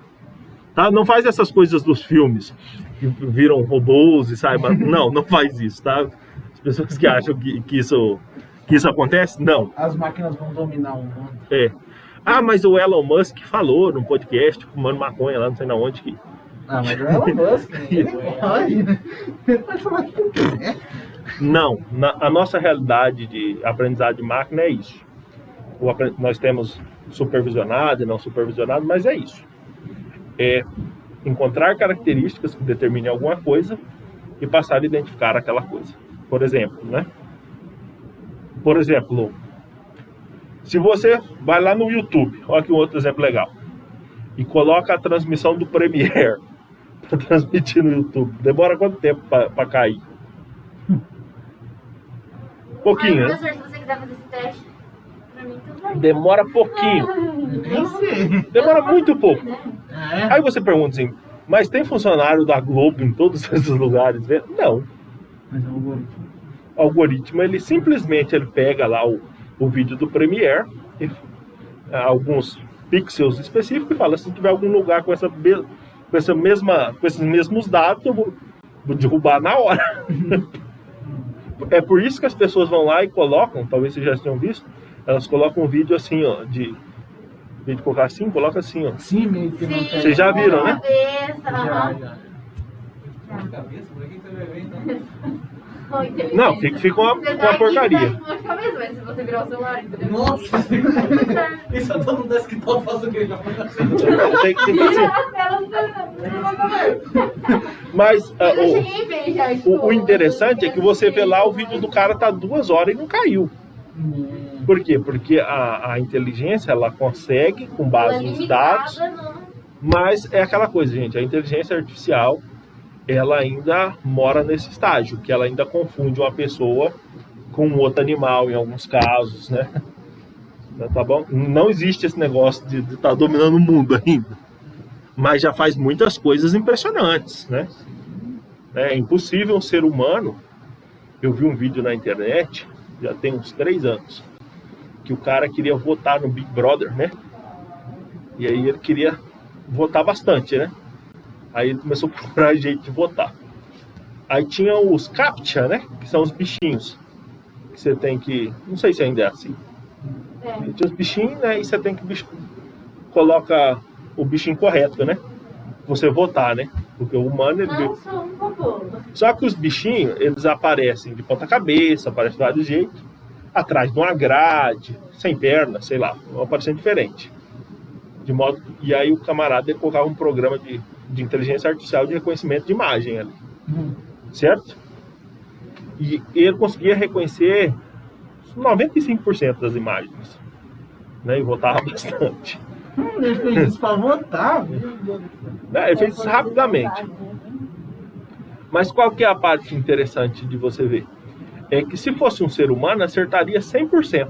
Tá? Não faz essas coisas dos filmes, que viram robôs e saem... Não faz isso, tá? As pessoas que acham que isso acontece, não. As máquinas vão dominar o mundo. É. Ah, mas o Elon Musk falou num podcast, fumando maconha lá, não sei na onde que... Ah, mas o Elon Musk, ele pode. Ele pode falar o que ele quiser. Não, a nossa realidade de aprendizado de máquina é isso. Nós temos supervisionado e não supervisionado, mas é isso. É encontrar características que determinem alguma coisa e passar a identificar aquela coisa. Por exemplo, né? Por exemplo, se você vai lá no YouTube, olha aqui um outro exemplo legal, e coloca a transmissão do Premiere para transmitir no YouTube, demora quanto tempo para cair? Pouquinho, né? Professor, se você quiser fazer esse teste, pra mim tudo bem. Demora pouquinho, Nem sei. demora muito pouco. É. Aí você pergunta assim, mas tem funcionário da Globo em todos esses lugares? Não. Mas é um algoritmo. O algoritmo, ele simplesmente pega lá o vídeo do Premiere, e, alguns pixels específicos, e fala, se tiver algum lugar com esses mesmos dados, eu vou derrubar na hora. É por isso que as pessoas vão lá e colocam, talvez vocês já tenham visto, elas colocam um vídeo assim, ó, de colocar assim, coloca assim, ó. Sim, meio que não tem. Vocês já viram, né? Cabeça, Já, aham. já. Cabeça? Pra que você vai ver então? Ó, inteligente. Não, fica uma Você tá aqui, porcaria. Você tá com dor de cabeça, mas se você virar o celular, entendeu? Nossa! Isso eu tô no desktop, faço o que? Já foi Tem que Vira assim. a tela, não tá. Mas Mas eu cheguei a ver já. tipo, o interessante é que você vê lá o vídeo do cara tá 2 horas e não caiu. Por quê? Porque a inteligência, ela consegue, com ela é base nos limitada, dados, não. mas é aquela coisa, gente, a inteligência artificial, ela ainda mora nesse estágio, que ela ainda confunde uma pessoa com outro animal em alguns casos, né? Tá bom? Não existe esse negócio de estar dominando o mundo ainda, mas já faz muitas coisas impressionantes, né? É impossível um ser humano. Eu vi um vídeo na internet, já tem uns 3 anos, que o cara queria votar no Big Brother, né? E aí ele queria votar bastante, né? Aí ele começou a procurar jeito de votar. Aí tinha os CAPTCHA, né? Que são os bichinhos que você tem que... Não sei se ainda é assim. Tinha os bichinhos, né? E você tem que... Coloca o bichinho correto, né? Você votar, né? Porque o humano... Ele... Não sou um robô. Só que os bichinhos, eles aparecem de ponta cabeça, aparecem de vários jeitos, atrás de uma grade, sem perna, sei lá, aparecendo diferente. De modo... E aí o camarada ele colocava um programa de inteligência artificial de reconhecimento de imagem ali. Certo? E ele conseguia reconhecer 95% das imagens, né? E votava bastante. Ele fez isso pra votar. Ele fez isso rapidamente. Mas qual que é a parte interessante de você ver? É que se fosse um ser humano, acertaria 100%.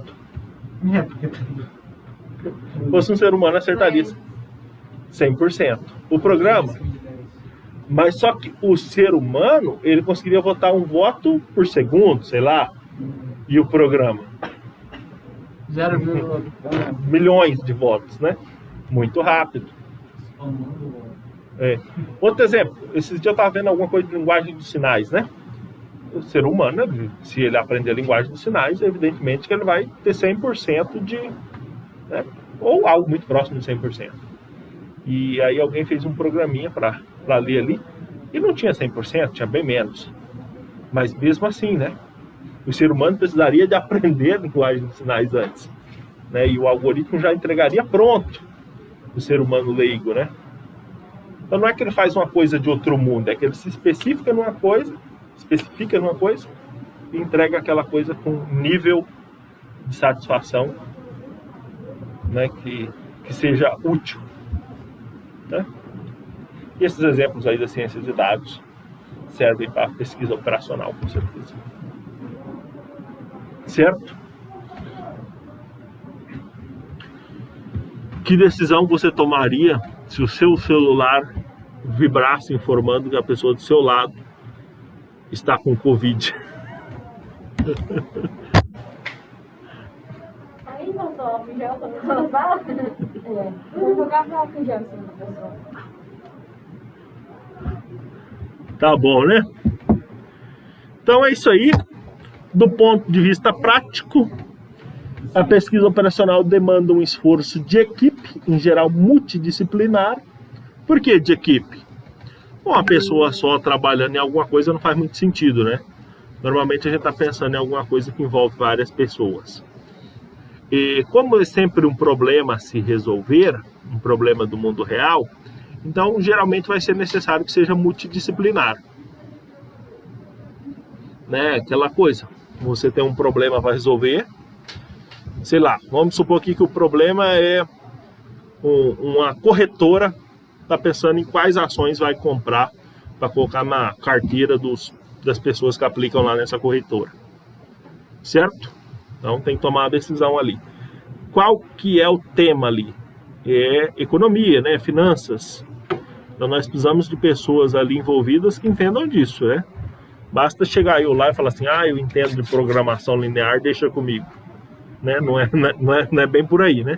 Porque... Se fosse um ser humano, acertaria 100%. O programa... Mas só que o ser humano, ele conseguiria votar um voto por segundo, sei lá. E o programa? 0,1. Milhões de votos, né? Muito rápido. Outro exemplo, esses dias eu estava vendo alguma coisa de linguagem dos sinais, né? O ser humano, se ele aprender a linguagem dos sinais, evidentemente que ele vai ter 100% de... Né? Ou algo muito próximo de 100%. E aí alguém fez um programinha para ler ali, e não tinha 100%, tinha bem menos. Mas mesmo assim, né? O ser humano precisaria de aprender a linguagem dos sinais antes, né? E o algoritmo já entregaria pronto o ser humano leigo, né? Então não é que ele faz uma coisa de outro mundo, é que ele se especifica numa coisa e entrega aquela coisa com nível de satisfação, né? Que seja útil, né? E esses exemplos aí das ciências de dados servem para pesquisa operacional, com certeza. Certo? Que decisão você tomaria se o seu celular vibrasse informando que a pessoa do seu lado está com Covid? Aí passou álcool gel pra não usar? Vou jogar álcool gel em cima da pessoa. Tá bom, né? Então é isso aí. Do ponto de vista prático, a pesquisa operacional demanda um esforço de equipe, em geral multidisciplinar. Por que de equipe? Uma pessoa só trabalhando em alguma coisa não faz muito sentido, né? Normalmente a gente está pensando em alguma coisa que envolve várias pessoas. E como é sempre um problema a se resolver, um problema do mundo real, então geralmente vai ser necessário que seja multidisciplinar. Né? Aquela coisa, você tem um problema para resolver, sei lá, vamos supor aqui que o problema é uma corretora está pensando em quais ações vai comprar para colocar na carteira das pessoas que aplicam lá nessa corretora. Certo? Então tem que tomar a decisão ali. Qual que é o tema ali? É economia, né? Finanças. Então nós precisamos de pessoas ali envolvidas que entendam disso, né? Basta chegar eu lá e falar assim, eu entendo de programação linear, deixa comigo. Né? Não é bem por aí, né?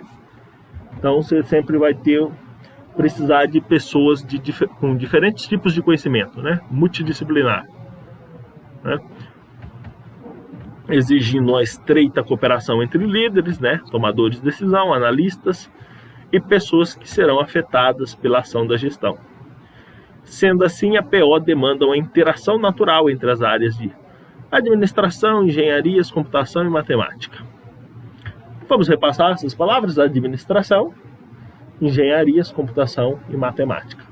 Então você sempre vai precisar de pessoas com diferentes tipos de conhecimento, né? Multidisciplinar. Né? Exigindo uma estreita cooperação entre líderes, né? Tomadores de decisão, analistas e pessoas que serão afetadas pela ação da gestão. Sendo assim, a PO demanda uma interação natural entre as áreas de administração, engenharias, computação e matemática. Vamos repassar essas palavras: administração, engenharias, computação e matemática.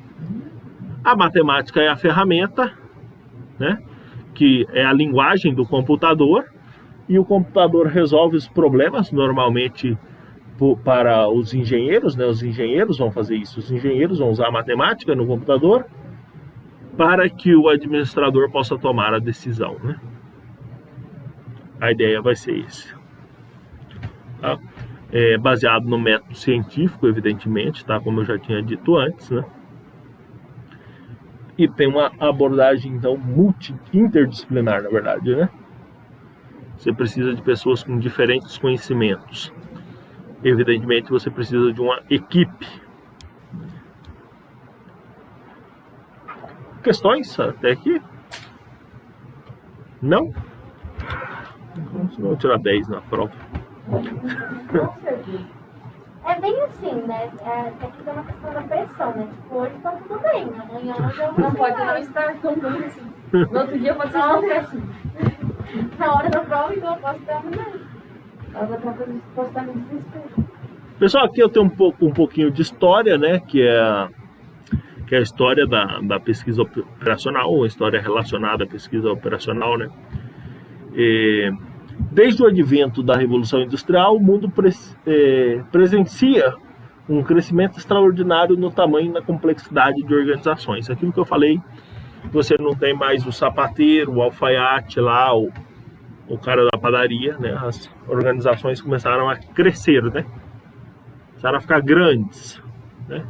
A matemática é a ferramenta, né, que é a linguagem do computador, e o computador resolve os problemas normalmente para os engenheiros, né? Os engenheiros vão fazer isso, os engenheiros vão usar a matemática no computador para que o administrador possa tomar a decisão, né? A ideia vai ser isso. Tá? É baseado no método científico, evidentemente, tá? Como eu já tinha dito antes, né? E tem uma abordagem, então, interdisciplinar, na verdade, né? Você precisa de pessoas com diferentes conhecimentos. Evidentemente, você precisa de uma equipe. Questões até aqui? Não? Vamos tirar 10 na prova. Com certeza. É bem assim, né? Tem que ter uma questão da pressão, né? Tipo, hoje tá tudo bem, amanhã já Não pode não estar tão bem assim. No outro dia pode ser tão péssimo. Na hora da prova, então eu posso estar amanhã. Ela vai posso estar no desespero. Pessoal, aqui eu tenho um pouquinho de história, né? Que é a história da pesquisa operacional, uma história relacionada à pesquisa operacional, né? Desde o advento da Revolução Industrial, o mundo presencia um crescimento extraordinário no tamanho e na complexidade de organizações. Aquilo que eu falei, você não tem mais o sapateiro, o alfaiate lá, o cara da padaria, né? As organizações começaram a crescer, né? Começaram a ficar grandes, né?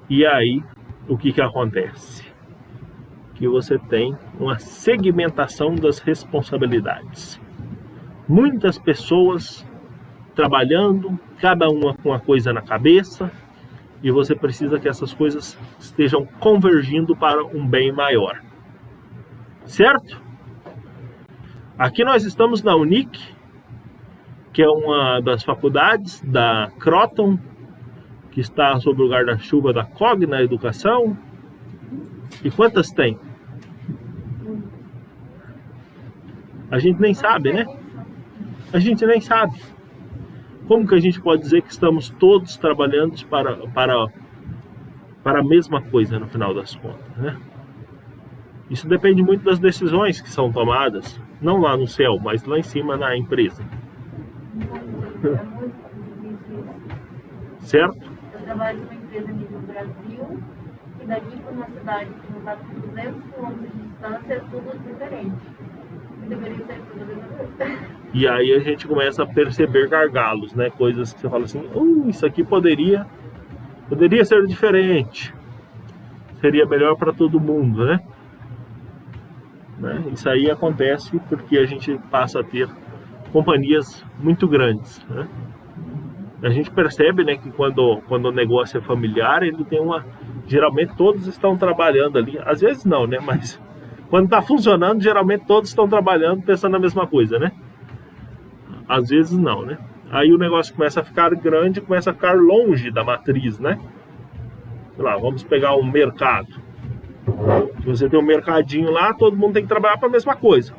E aí, o que acontece? Que você tem uma segmentação das responsabilidades. Muitas pessoas trabalhando, cada uma com uma coisa na cabeça, e você precisa que essas coisas estejam convergindo para um bem maior. Certo? Aqui nós estamos na Unic, que é uma das faculdades da Croton, que está sob o guarda-chuva da Cogna Educação. E quantas tem? A gente nem sabe, né? A gente nem sabe. Como que a gente pode dizer que estamos todos trabalhando para a mesma coisa no final das contas, né? Isso depende muito das decisões que são tomadas, não lá no céu, mas lá em cima na empresa. Certo? Eu trabalho numa empresa aqui no Brasil, e daqui para uma cidade que não está com 200 quilômetros de distância, é tudo diferente. Deveria ser tudo a mesma coisa. E aí a gente começa a perceber gargalos, né? Coisas que você fala assim, isso aqui poderia ser diferente. Seria melhor para todo mundo, né? Isso aí acontece porque a gente passa a ter companhias muito grandes, né? A gente percebe, né, que quando o negócio é familiar, ele tem geralmente todos estão trabalhando ali. Às vezes não, né? Mas quando está funcionando, geralmente todos estão trabalhando pensando na mesma coisa, né? Às vezes não, né? Aí o negócio começa a ficar grande, começa a ficar longe da matriz, né? Sei lá, vamos pegar um mercado. Se você tem um mercadinho lá, todo mundo tem que trabalhar para a mesma coisa.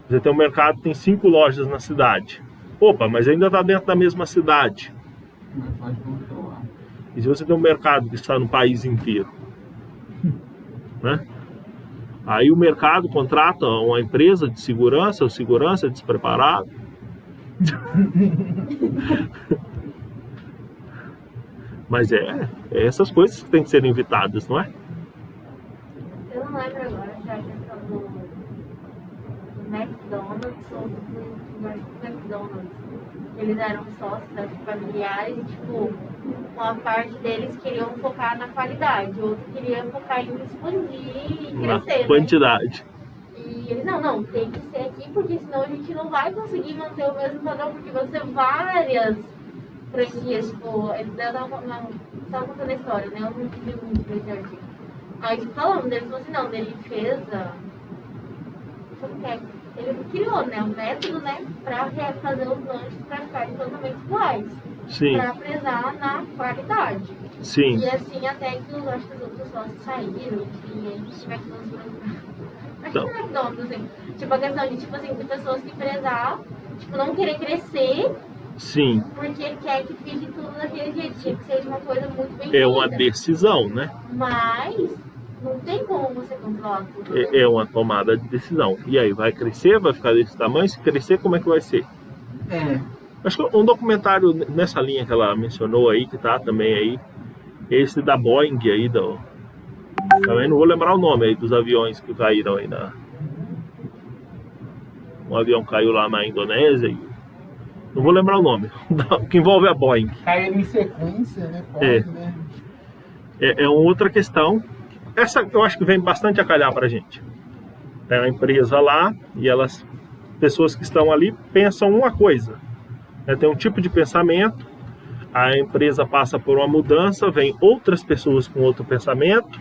Você tem um mercado, tem 5 lojas na cidade. Opa, mas ainda está dentro da mesma cidade. E se você tem um mercado que está no país inteiro, né? Aí o mercado contrata uma empresa de segurança, o segurança é despreparado. Mas é essas coisas que tem que ser evitadas, não é? Eu não lembro agora se é a questão do McDonald's ou do McDonald's. Eles eram sócios familiares e, tipo, uma parte deles queriam focar na qualidade, outro queria focar em expandir e Na crescer. quantidade. Né? E eles, não, tem que ser aqui, porque senão a gente não vai conseguir manter o mesmo padrão, porque vão ser várias franquias, tipo, eles estavam contando a história, né? Eu não entendi muito desse artigo. Aí, tipo, falando deles, falou assim, não, ele fez ele criou, né, um método, né, para fazer os lanches para ficarem totalmente iguais. Sim. Para prezar na qualidade. Sim. E assim, até que eu acho que os outros sócios saíram, enfim, a gente tiver que Então. assim, tipo, a questão de, tipo assim, de pessoas que prezar, tipo, não querer crescer. Sim. Porque quer que fique tudo daquele jeito, que seja uma coisa muito bem É uma decisão, né? Mas não tem como você controlar tudo. Né? É uma tomada de decisão. E aí, vai crescer, vai ficar desse tamanho? Se crescer, como é que vai ser? Acho que um documentário nessa linha que ela mencionou aí, que tá também aí, esse da Boeing aí, também não vou lembrar o nome aí dos aviões que caíram aí um avião caiu lá na Indonésia, e não vou lembrar o nome, que envolve a Boeing. Caiu em sequência, né? Pode, É. né? É uma outra questão. Essa eu acho que vem bastante a calhar para a gente. Tem uma empresa lá e pessoas que estão ali pensam uma coisa, né? Tem um tipo de pensamento, a empresa passa por uma mudança, vem outras pessoas com outro pensamento,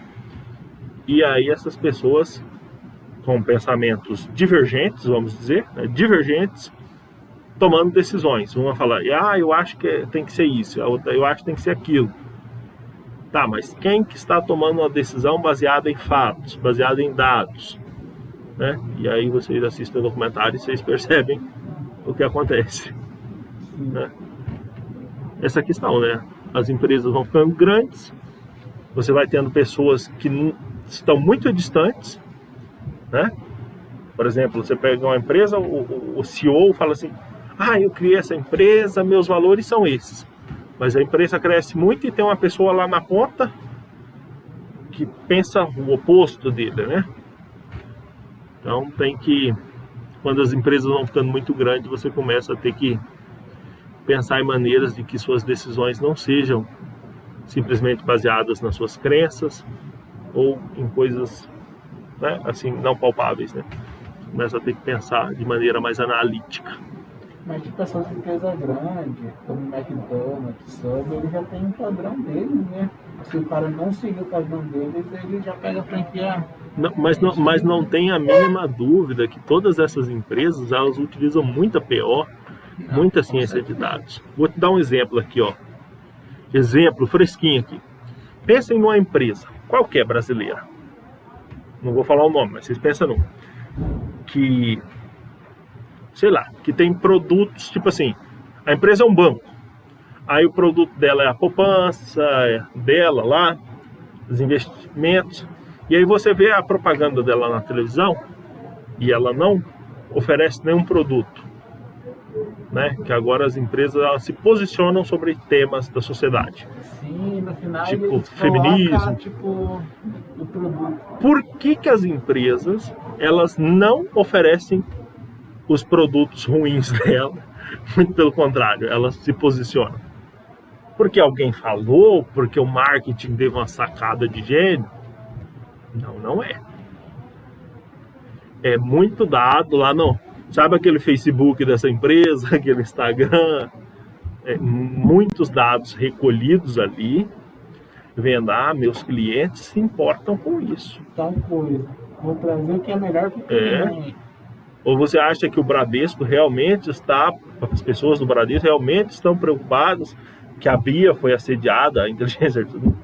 e aí essas pessoas com pensamentos divergentes, vamos dizer, né? Divergentes, tomando decisões. Uma fala, eu acho que tem que ser isso, a outra, eu acho que tem que ser aquilo. Tá, mas quem que está tomando uma decisão baseada em fatos, baseada em dados? Né? E aí vocês assistem o documentário e vocês percebem o que acontece. Né? Essa questão, né? As empresas vão ficando grandes, você vai tendo pessoas que estão muito distantes, né? Por exemplo, você pega uma empresa, o CEO fala assim, eu criei essa empresa, meus valores são esses. Mas a empresa cresce muito e tem uma pessoa lá na ponta que pensa o oposto dele, né? Então quando as empresas vão ficando muito grandes, você começa a ter que pensar em maneiras de que suas decisões não sejam simplesmente baseadas nas suas crenças ou em coisas, né, assim, não palpáveis, né? Começa a ter que pensar de maneira mais analítica. Mas tipo, essas empresas grandes, como o McDonald's, Subway, ele já tem um padrão deles, né? Se o cara não seguir o padrão deles, ele já pega a franquia. Mas não tem a mínima dúvida que todas essas empresas, elas utilizam muita PO, muita ciência de dados. Vou te dar um exemplo aqui, ó. Exemplo fresquinho aqui. Pensem numa empresa, qualquer brasileira. Não vou falar o nome, mas vocês pensam num. Que, sei lá, que tem produtos, tipo assim, a empresa é um banco. Aí o produto dela é a poupança dela lá, os investimentos. E aí você vê a propaganda dela na televisão e ela não oferece nenhum produto, né? Que agora as empresas elas se posicionam sobre temas da sociedade. Sim, no final Tipo, eles feminismo. colocam, tipo, o produto. Por que as empresas elas não oferecem os produtos ruins dela? Muito pelo contrário, elas se posicionam. Porque alguém falou, porque o marketing teve uma sacada de gênio? Não é. É muito dado lá, não. Sabe aquele Facebook dessa empresa, aquele Instagram? Muitos dados recolhidos ali, vendo, meus clientes se importam com isso. Tal coisa. Vou trazer o que é melhor para o cliente. Ou você acha que o Bradesco realmente as pessoas do Bradesco realmente estão preocupadas que a Bia foi assediada, a inteligência artificial?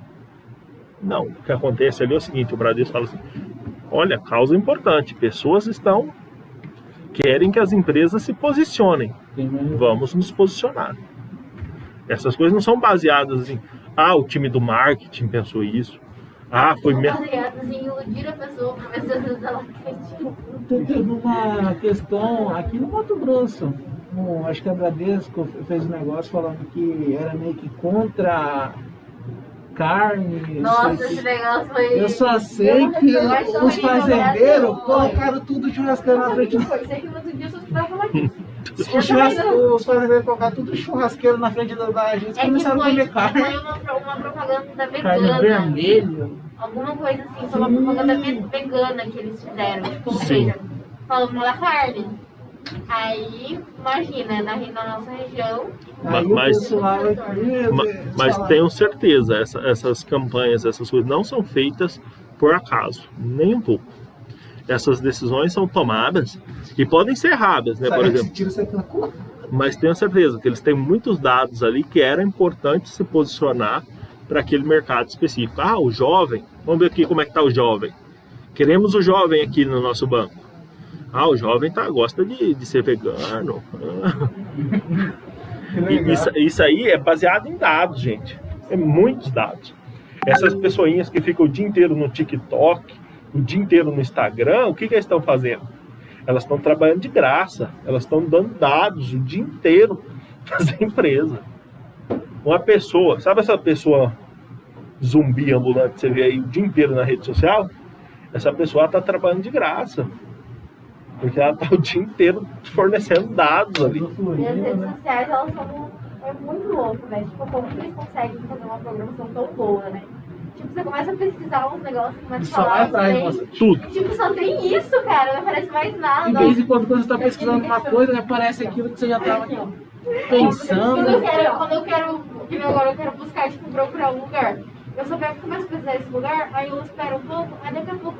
Não, o que acontece ali é o seguinte, o Bradesco fala assim, olha, causa importante, pessoas querem que as empresas se posicionem, vamos nos posicionar. Essas coisas não são baseadas assim, o time do marketing pensou isso, foi mesmo. Baseadas em iludir a pessoa para ver se às vezes ela acredita. Teve uma questão aqui no Mato Grosso, acho que a Bradesco fez um negócio falando que era meio que contra carne. Nossa, esse negócio foi... Eu só sei que os fazendeiros colocaram tudo churrasqueiro na frente. Isso aí que no outro dia vocês estavam falar disso. Os fazendeiros colocaram tudo churrasqueiro na frente da gente e começaram a comer carne. Foi uma propaganda Carne vegana. vermelha. Alguma coisa assim, foi uma propaganda vegana que eles fizeram. Tipo, ou seja, falando da carne. Aí, imagina, na nossa região. Mas tenho certeza, essas campanhas, essas coisas não são feitas por acaso, nem um pouco. Essas decisões são tomadas e podem ser erradas, né? Por exemplo. Mas tenho certeza que eles têm muitos dados ali que era importante se posicionar para aquele mercado específico. O jovem, vamos ver aqui como é que está o jovem. Queremos o jovem aqui no nosso banco. O jovem gosta de ser vegano. Isso aí é baseado em dados, gente. É muitos dados. Essas pessoinhas que ficam o dia inteiro no TikTok, o dia inteiro no Instagram, o que elas estão fazendo? Elas estão trabalhando de graça. Elas estão dando dados o dia inteiro para essa empresa. Uma pessoa, sabe essa pessoa zumbi ambulante que você vê aí o dia inteiro na rede social? Essa pessoa está trabalhando de graça. Porque ela tá o dia inteiro fornecendo dados ali. E as redes sociais, elas são muito louco, né? Tipo, como que eles conseguem fazer uma programação tão boa, né? Tipo, você começa a pesquisar uns negócios, começa a Só vai falar, atrás, tem- moça. Tudo. tipo, só tem isso, cara, não aparece mais nada. De vez em quando você está pesquisando uma coisa, aparece aquilo que você já estava pensando. Quando eu quero, que nem agora eu quero buscar, tipo, procurar um lugar. Eu só pego, começo a pesquisar esse lugar, aí eu espero um pouco, aí daqui a pouco,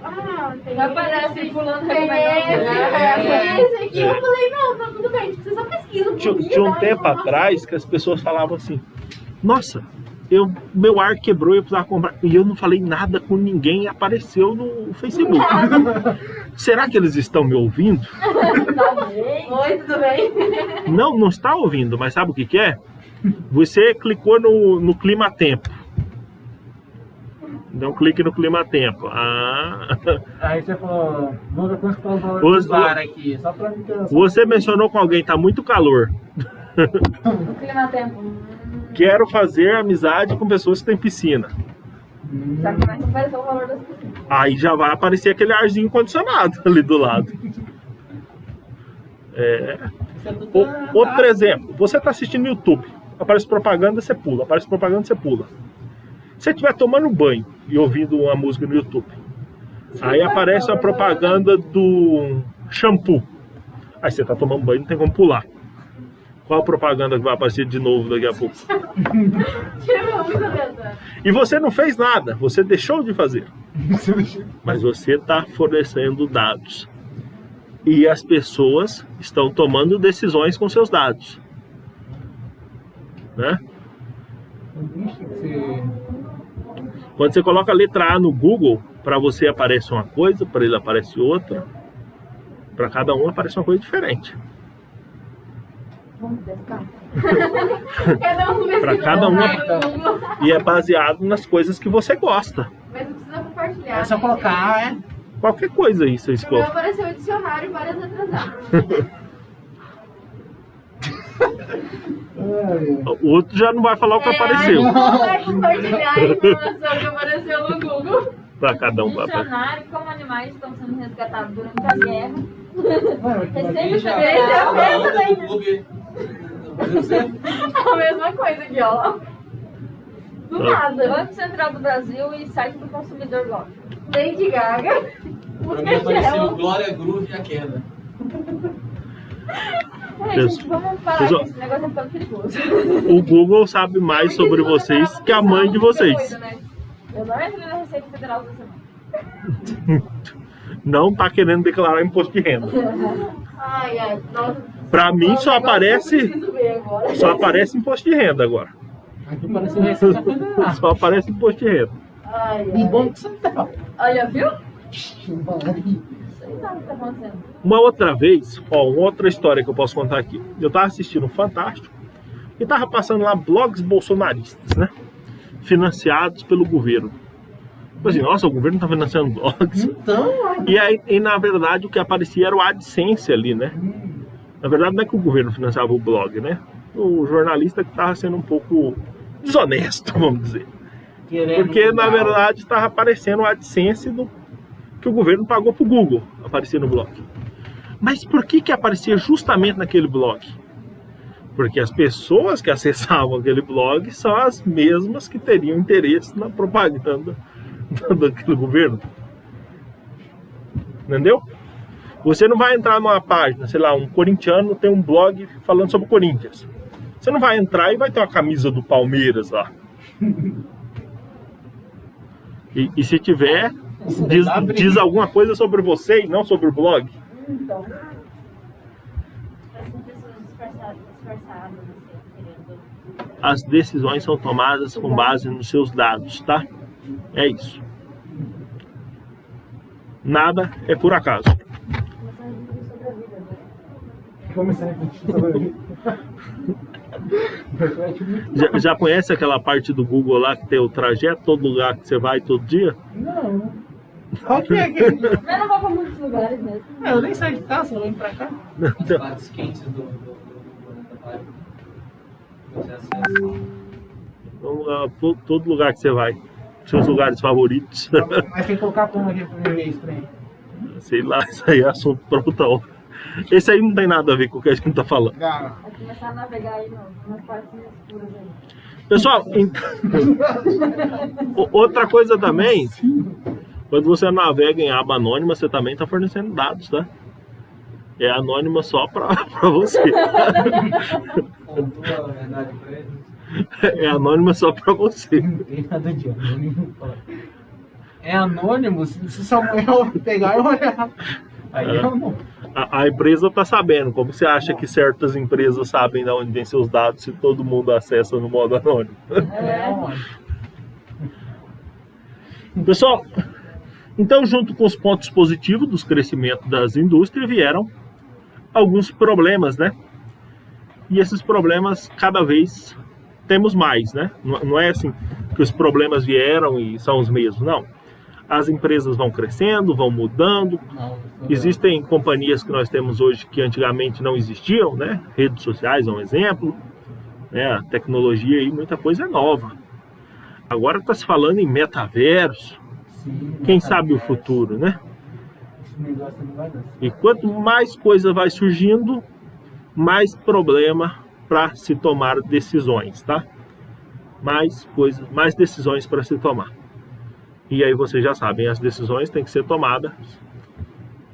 tem Aparece fulano tem esse aqui. Eu falei, não, tá tudo bem, tipo, você só pesquisa um pouquinho. Tinha um dá tempo informação. atrás que as pessoas falavam assim: nossa, meu ar quebrou e eu precisava comprar. E eu não falei nada com ninguém e apareceu no Facebook. Será que eles estão me ouvindo? Oi, tudo bem? Não está ouvindo, mas sabe o que é? Você clicou no clima tempo. Dá um clique no clima tempo. Aí você falou, vamos consultar o valor Os- do bar aqui, só pra mim. Você mencionou com alguém, tá muito calor. O clima tempo. Quero fazer amizade com pessoas que têm piscina. Já começa a aparecer o valor das piscinas. Aí já vai aparecer aquele arzinho condicionado ali do lado. Outro exemplo, você está assistindo no YouTube, aparece propaganda, você pula, aparece propaganda, você pula. Se você estiver tomando banho e ouvindo uma música no YouTube, aí aparece a propaganda do shampoo. Aí você está tomando banho, não tem como pular. Qual a propaganda que vai aparecer de novo daqui a pouco? Tira muito aleatório. E você não fez nada, você deixou de fazer. Mas você está fornecendo dados. E as pessoas estão tomando decisões com seus dados. Né? Quando você coloca a letra A no Google, para você aparece uma coisa, para ele aparece outra. Para cada um aparece uma coisa diferente. Vamos descar. Cada um pesquisa Pra cada um, no Google, E é baseado nas coisas que você gosta. mas não precisa compartilhar. É só né, colocar, gente? Qualquer coisa aí você Pra mim escolhe. apareceu o dicionário e várias letras A. O outro já não vai falar o que apareceu. Não vai compartilhar a informação que apareceu no Google. Para cada um vai aparecer. Dicionário, como animais estão sendo resgatados durante a guerra. Recém já também. Clube. A mesma coisa aqui, ó. Do nada. Banco Central do Brasil e site do consumidor Blog. Lady Gaga. Pra mim Música apareceu Shell. Glória Groove e a queda. Gente, vamos parar Pessoal- que esse negócio é ficando perigoso. O Google sabe mais sobre vocês que a mãe de vocês. Coisa, né? Eu não entrei na Receita Federal essa semana. Não tá querendo declarar imposto de renda. Ai, ai. Nossa. Pra mim só Agora eu aparece, preciso ver agora. só aparece imposto de renda agora. Aqui apareceu Receita Federal. Só aparece imposto de renda. Ai, E ai. Banco Central. Olha, viu? Não sei nada o que tá acontecendo. Uma outra vez, ó, uma outra história que eu posso contar aqui. Eu tava assistindo um Fantástico e tava passando lá blogs bolsonaristas, né? Financiados pelo governo. Tipo assim, nossa, o governo tá financiando blogs. Então, E aí, na verdade, o que aparecia era o AdSense ali, né? Na verdade, não é que o governo financiava o blog, né? O jornalista que estava sendo um pouco desonesto, vamos dizer. Porque, na verdade, estava aparecendo o AdSense que o governo pagou para o Google aparecer no blog. Mas por que aparecia justamente naquele blog? Porque as pessoas que acessavam aquele blog são as mesmas que teriam interesse na propaganda daquele governo. Entendeu? Você não vai entrar numa página, sei lá, um corintiano tem um blog falando sobre o Corinthians. Você não vai entrar e vai ter uma camisa do Palmeiras lá. E se tiver, diz alguma coisa sobre você e não sobre o blog. Então, Parecem pessoas disfarçadas, assim, querendo. As decisões são tomadas com base nos seus dados, tá? É isso. Nada é por acaso. Comecei a refletir sobre Já conhece aquela parte do Google lá que tem o trajeto, todo lugar que você vai todo dia? Não. Qual que é aquele? eu não vou pra muitos lugares mesmo. Eu nem saio de casa, eu venho pra cá. As partes quentes do planeta Página. Você acessa. Todo lugar que você vai. Seus lugares favoritos. Mas tem que colocar como aqui pra mim ver estranho. Sei lá, isso aí é assunto para outra hora. Esse aí não tem nada a ver com o que a gente tá falando. Cara, Vai começar a navegar aí nas partes escuras aí. Pessoal, outra coisa também, quando você navega em aba anônima, você também está fornecendo dados, tá? É anônima só para você. Contou a verdade pra eles. É anônima só para você. não tem nada de anônimo. É anônimo, se Samuel pegar e olhar. Aí eu não. A empresa está sabendo. Como você acha que certas empresas sabem de onde vem seus dados se todo mundo acessa no modo anônimo? Pessoal, então junto com os pontos positivos dos crescimentos das indústrias vieram alguns problemas, né? E esses problemas cada vez temos mais, né? Não é assim que os problemas vieram e são os mesmos, não. As empresas vão crescendo, vão mudando. Existem companhias que nós temos hoje que antigamente não existiam, né? Redes sociais é um exemplo, né? A tecnologia aí, muita coisa é nova. Agora está se falando em metaverso. Sim, Quem sabe o futuro, né? Esse negócio não vai dar. E quanto mais coisa vai surgindo, mais problema para se tomar decisões, tá? Mais coisas, mais decisões para se tomar. E aí vocês já sabem, as decisões têm que ser tomadas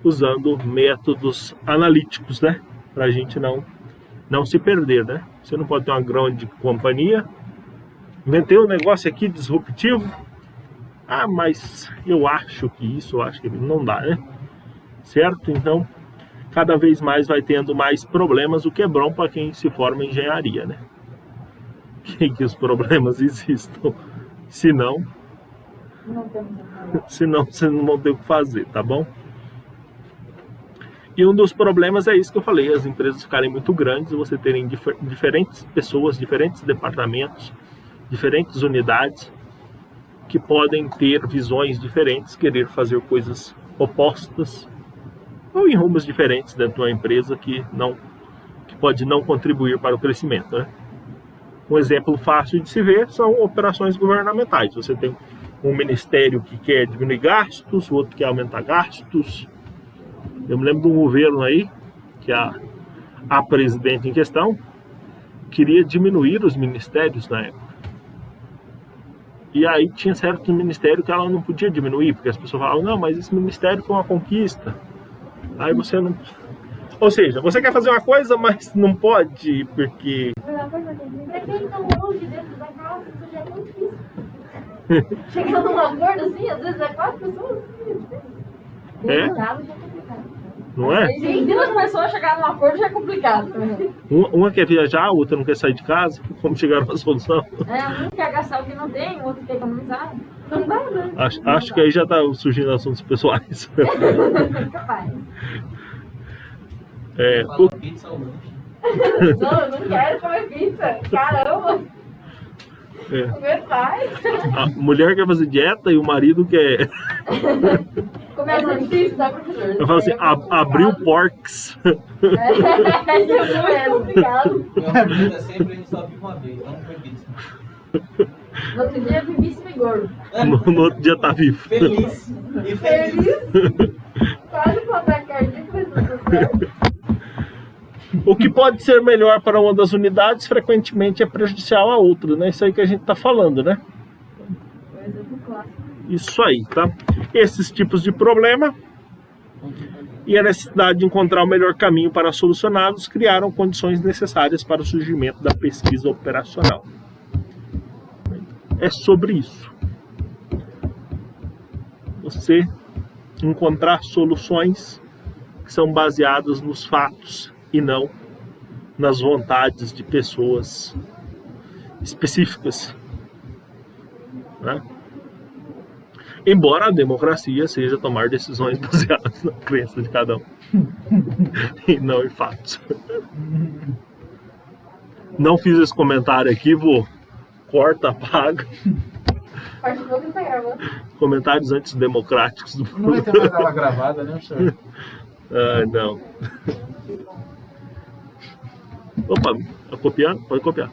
usando métodos analíticos, né? Para a gente não se perder, né? Você não pode ter uma grande companhia, inventei um negócio aqui disruptivo, mas eu acho que isso, eu acho que não dá, né? Certo? Então, cada vez mais vai tendo mais problemas, o que é bom para quem se forma em engenharia, né? Que os problemas existam. Senão, vocês não vão ter o que fazer, tá bom? E um dos problemas é isso que eu falei, as empresas ficarem muito grandes, você terem diferentes pessoas, diferentes departamentos, diferentes unidades, que podem ter visões diferentes, querer fazer coisas opostas, ou em rumos diferentes dentro de uma empresa que pode não contribuir para o crescimento, né? Um exemplo fácil de se ver são operações governamentais. Você tem um ministério que quer diminuir gastos, o outro quer aumentar gastos. Eu me lembro de um governo aí, que a presidente em questão queria diminuir os ministérios na época. E aí tinha certo ministério que ela não podia diminuir, porque as pessoas falavam, não, mas esse ministério foi uma conquista. Aí você não... Ou seja, você quer fazer uma coisa, mas não pode, porque... Pra quem tá longe dentro da casa, isso já é muito difícil. Chegando num acordo assim, às vezes é 4 pessoas. É? Demorado, já é complicado. Não é? Se 2 pessoas chegarem num acordo já é complicado também. Uma quer viajar, a outra não quer sair de casa. Como chegar a uma solução? Um quer gastar o que não tem, o outro quer economizar. Não dá, né? Acho que aí já está surgindo assuntos pessoais. Capaz. Fala pizza ou lanche. Não, eu não quero comer pizza. Caramba, comer faz. A mulher quer fazer dieta e o marido quer... Começa difícil, tá, professor? Eu falo assim, abriu porcs. É isso mesmo, obrigado. Minha vida sempre a gente só vive uma vez, não foi pizza. No outro dia, vivíssimo e gordo. No outro dia tá vivo. Feliz. E feliz. Quase com ataque cardíaco, mas não tudo certo. O que pode ser melhor para uma das unidades, frequentemente é prejudicial à outra, né? Isso aí que a gente tá falando, né? Coisa do clássico. Isso aí, tá? Esses tipos de problema e a necessidade de encontrar o melhor caminho para solucioná-los criaram condições necessárias para o surgimento da pesquisa operacional. É sobre isso. Você encontrar soluções que são baseadas nos fatos e não nas vontades de pessoas específicas, né? Embora a democracia seja tomar decisões baseadas na crença de cada um e não em fatos. Não fiz esse comentário aqui, vou corta, apaga. Parte boa que não tá gravando. Comentários antidemocráticos do Não vai ter mais ela gravada, né, senhor? não. Opa, tá copiando? Pode copiar.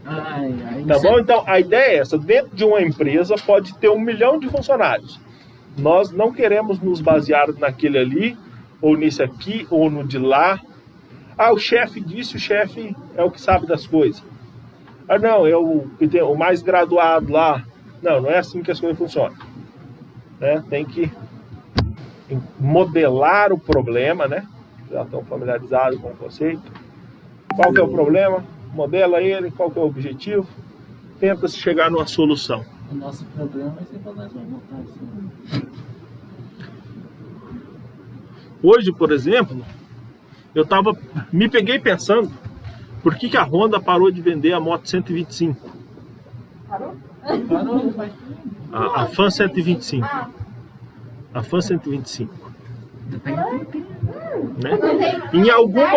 Ai, Tá bom? Então, a ideia é essa. Dentro de uma empresa pode ter 1 milhão de funcionários. Nós não queremos nos basear naquele ali, ou nesse aqui, ou no de lá. Ah, o chefe disse, o chefe é o que sabe das coisas. Ah, não, é o mais graduado lá. Não, não é assim que as coisas funcionam. Né? Tem que modelar o problema, né? Já estão familiarizados com o conceito. Qual que é o problema? Modela ele, qual que é o objetivo. Tenta-se chegar numa solução. O nosso problema vai ser para nós voltar assim. Hoje, por exemplo, me peguei pensando por que a Honda parou de vender a moto 125. Parou? Parou, faz A Fan 125. Ah, A Fan 125. Né? não tem. Em algum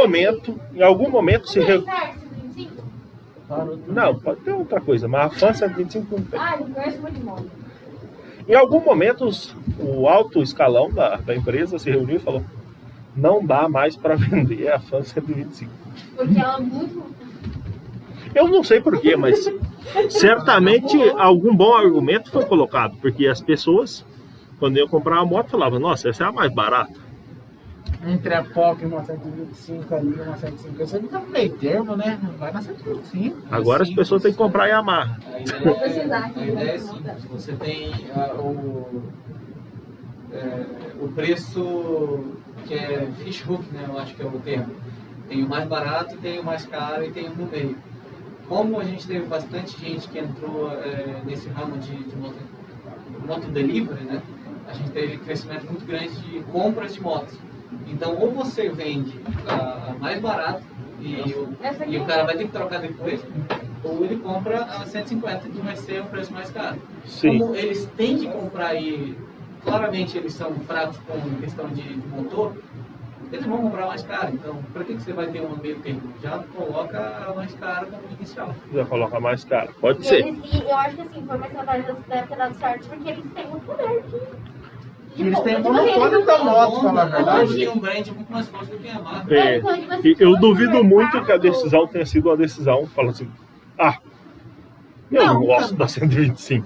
momento se... Não tem certo, 125? parou. Não, pode ter outra coisa, mas a Fan 125 não tem. Ah, eu conheço muito de moto. Em algum momento, o alto escalão da empresa se reuniu e falou: não dá mais para vender a Fan 125. Porque ela é muito. Eu não sei porquê, mas certamente algum bom argumento foi colocado, porque as pessoas, quando iam comprar uma moto, falavam: nossa, essa é a mais barata. Entre a POC e uma 125 ali, uma 150, você fica no meio termo, né? Vai na 125. Agora as pessoas têm que comprar Yamaha. Vou pesquisar aqui. A ideia é simples. Você tem o preço que é fish hook, né? Eu acho que é o termo. Tem o mais barato, tem o mais caro e tem o no meio. Como a gente teve bastante gente que entrou nesse ramo de moto delivery, né? A gente teve crescimento muito grande de compras de motos. Então, ou você vende a mais barato e o cara vai ter que trocar depois, ou ele compra a 150, que vai ser o preço mais caro. Sim. Como eles têm que comprar e claramente eles são fracos com questão de motor, eles vão comprar mais caro. Então, para que você vai ter um meio termo? Já coloca a mais cara como inicial. Já coloca mais caro. Pode E ser. eu acho que assim, foi uma estratégia que deve ter dado certo, porque eles têm o poder de Eles têm tipo, monopólio da moto, pra falar a verdade. Hoje tem um brand muito mais forte do que a marca. É, então, tipo assim, e eu hoje no duvido muito que a mercado- decisão tenha sido uma decisão, fala assim, eu não gosto da 125.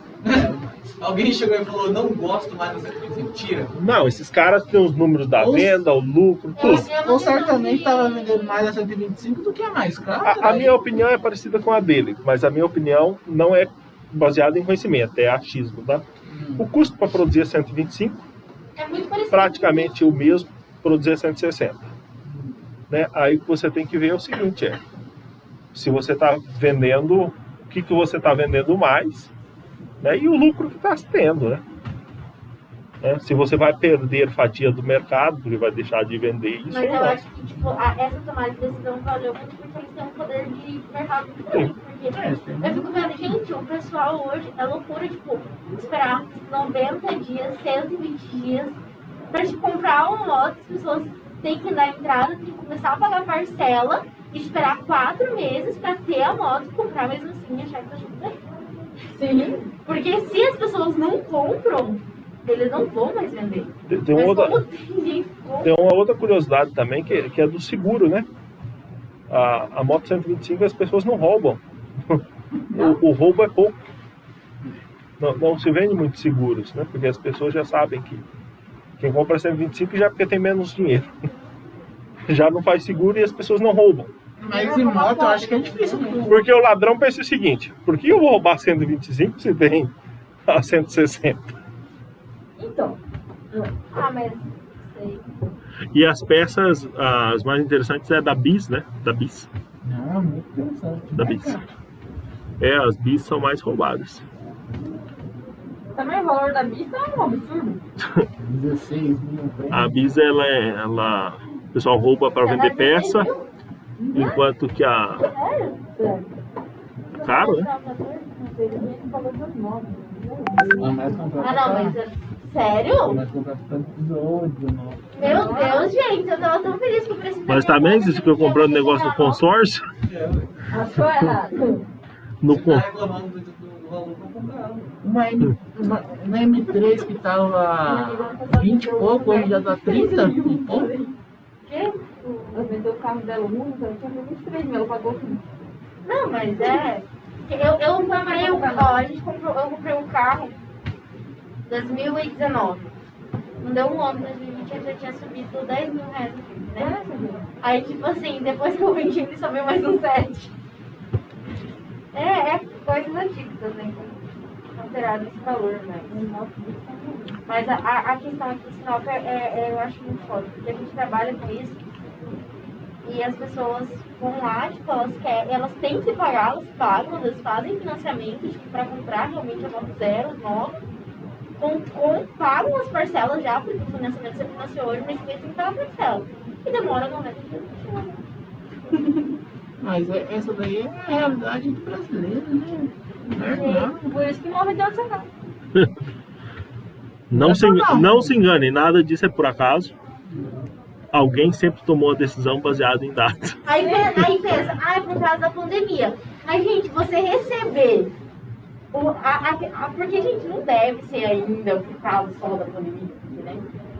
Alguém chegou e falou, não gosto mais da 125, tira. Não, esses caras têm os números da venda, o lucro, Eu tudo. tenho uma Ou questão certamente de- estava vendendo mais a 125 do que a mais cara. A minha opinião é parecida com a dele, mas a minha opinião não é baseada em conhecimento, é achismo, tá? O custo para produzir a 125 É muito parecido. praticamente o mesmo produzir a 160. Né? Aí o que você tem que ver é o seguinte, se você está vendendo, o que você está vendendo mais, né? E o lucro que está tendo, né? Se você vai perder fatia do mercado, porque vai deixar de vender isso, Mas ou eu não. acho que tipo, essa tomada de decisão valeu muito porque eles têm um poder de mercado muito grande. Porque eu fico vendo, gente, o pessoal hoje é loucura, tipo, esperar 90 dias, 120 dias pra te comprar uma moto, as pessoas têm que dar entrada, têm que começar a pagar parcela, esperar 4 meses pra ter a moto, comprar mesmo assim, achar que tá tudo bem. Sim. Porque se as pessoas não compram, eles não vão mais vender. Tem Mas outra, como tem gente que compra, tem uma outra curiosidade também, que é do seguro, né? A moto 125 as pessoas não roubam. O roubo é pouco. Não se vende muitos seguros, né? Porque as pessoas já sabem que quem compra 125 já é porque tem menos dinheiro. Já não faz seguro e as pessoas não roubam. Mas em moto eu acho que é difícil. Porque o ladrão pensa o seguinte: por que eu vou roubar 125 se tem a 160? Então. mas sei. E as peças, as mais interessantes é da Bis, né? Da Bis. Não, muito interessante. Da Bis. As Bis são mais roubadas. Também o valor da vista é um absurdo. 16 mil. A Bis, o pessoal rouba para vender peça, enquanto que a... Sério. Caro, né? A mais comprada. Ah, não, mas sério? A mais comprada tá 18, 19. Meu Deus, gente, eu tava tão feliz com o preço. Mas também, se você ficou comprando negócio do consórcio, Achou errado. no Você tá reclamando do valor que eu comprava. Uma M3 que tava 20 e pouco, hoje já tá 30 e pouco. Quê? Ela vendeu o carro dela muito, ela tinha 23 mil, ela pagou 20. Não, mas é. Eu comprei um carro, eu comprei um carro 2019. Não deu um ano, em 2020 eu já tinha subido 10 mil reais aqui, né? Aí, tipo assim, depois que eu vendi, ele subiu mais um 7. É coisas antigas, né? Alterado esse valor, mas a questão aqui, Sinop, eu acho muito foda, porque a gente trabalha com isso e as pessoas vão lá, tipo, elas têm que pagar, elas pagam, elas fazem financiamento, tipo, pra comprar realmente a moto zero, nova, pagam as parcelas já, porque o financiamento você financiou hoje, mas você tem que pagar a parcela. E demora 90 dias pra chegar. Mas essa daí é a realidade do brasileiro, né? Não. Por isso que morre de onde casa. Não se engane, nada disso é por acaso. Alguém sempre tomou a decisão baseada em dados. Aí pensa, é por causa da pandemia. Mas, gente, você receber. Porque, gente, não deve ser ainda por causa só da pandemia, né?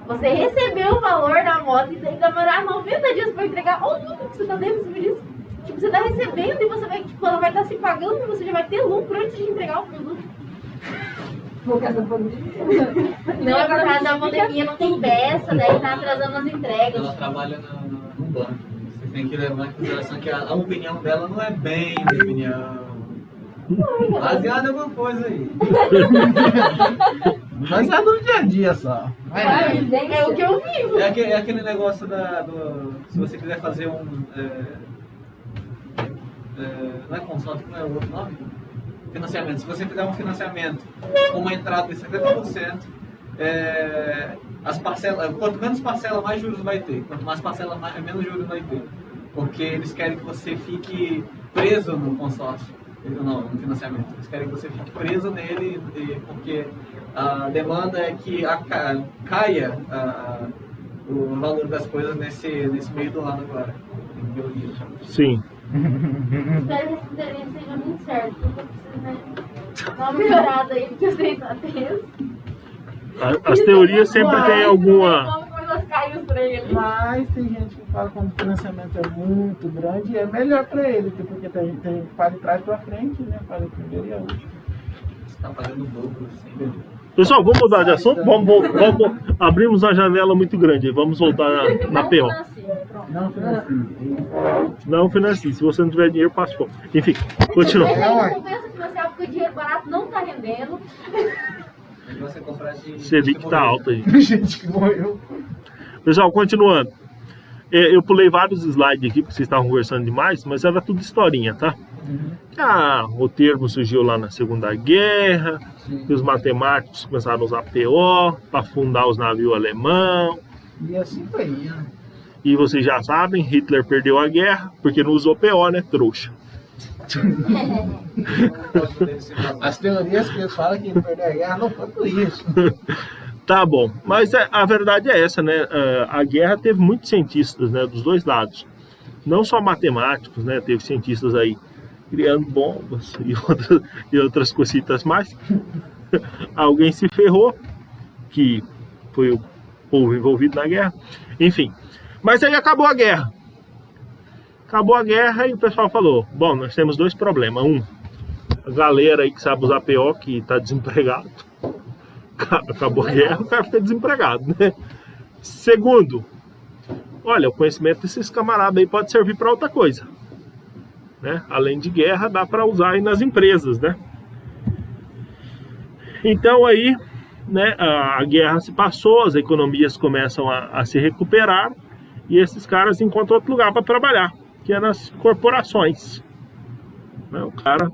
Você receber o valor da moto e tem que demorar 90 dias para entregar. Olha o lucro que você está dentro disso. Tipo, você está recebendo e você vai, tipo, ela vai estar se pagando e você já vai ter lucro antes de entregar o produto. Por causa da pandemia. Não, é por causa da pandemia, não tem peça, daí tá atrasando as entregas. Ela trabalha no banco. Você tem que levar em consideração que a opinião dela não é bem minha opinião. Baseada em alguma coisa aí. Mas é do dia a dia só. É o que eu vivo. É aquele negócio se você quiser fazer não é consórcio, como é o outro nome? Financiamento. Se você fizer um financiamento com uma entrada de 70%, as parcelas, quanto menos parcela, mais juros vai ter. Quanto mais parcela, menos juros vai ter. Porque eles querem que você fique preso no consórcio. Não, no financiamento. Eles querem que você fique preso nele, porque a demanda é que caia o valor das coisas nesse meio do ano agora. Em biologia. Sim. Espero que esse interesse seja muito certo, porque eu preciso dar uma melhorada aí, porque eu sei que tá tenso. As teorias sempre tem alguma. Mas tem gente que fala que o financiamento é muito grande e é melhor para ele, porque tem gente que paga de trás para frente, né? Paga o primeiro e a última. Você está pagando o dobro, sem Pessoal, vamos mudar de assunto? Vamos abrimos uma janela muito grande. Vamos voltar na PO. Não financia. Não financie. Se você não tiver dinheiro, passe fome. Enfim, continua. Não compensa financiar porque o dinheiro barato não tá rendendo. Você comprar de Selic tá alta aí. Gente que morreu. Pessoal, continuando. Eu pulei vários slides aqui porque vocês estavam conversando demais, mas era tudo historinha, tá? O termo surgiu lá na Segunda Guerra, e os matemáticos começaram a usar PO para afundar os navios alemães. E assim foi, né? E vocês já sabem, Hitler perdeu a guerra porque não usou PO, né, trouxa? As teorias que eles falam que ele perdeu a guerra não foi por isso. Tá bom, mas a verdade é essa, né? A guerra teve muitos cientistas, né, dos dois lados. Não só matemáticos, né? Teve cientistas aí criando bombas e outras cositas mais. Alguém se ferrou, que foi o povo envolvido na guerra. Enfim, mas aí acabou a guerra. Acabou a guerra e o pessoal falou, bom, nós temos dois problemas. A galera aí que sabe usar PO, que está desempregado. Acabou a guerra, o cara fica desempregado, né? Segundo, olha, o conhecimento desses camaradas aí pode servir para outra coisa, né? Além de guerra, dá para usar aí nas empresas, né? Então aí, né, a guerra se passou, as economias começam a se recuperar e esses caras encontram outro lugar para trabalhar, que é nas corporações, né? O cara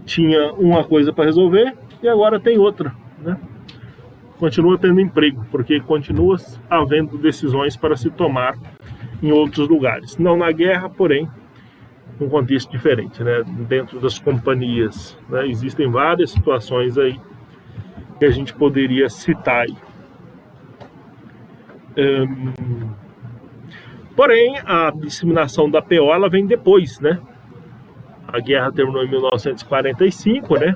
tinha uma coisa para resolver e agora tem outra, né? Continua tendo emprego, porque continua havendo decisões para se tomar em outros lugares. Não na guerra, porém, num contexto diferente, né? Dentro das companhias, né? Existem várias situações aí que a gente poderia citar aí. Porém, a disseminação da PO ela vem depois, né? A guerra terminou em 1945, né?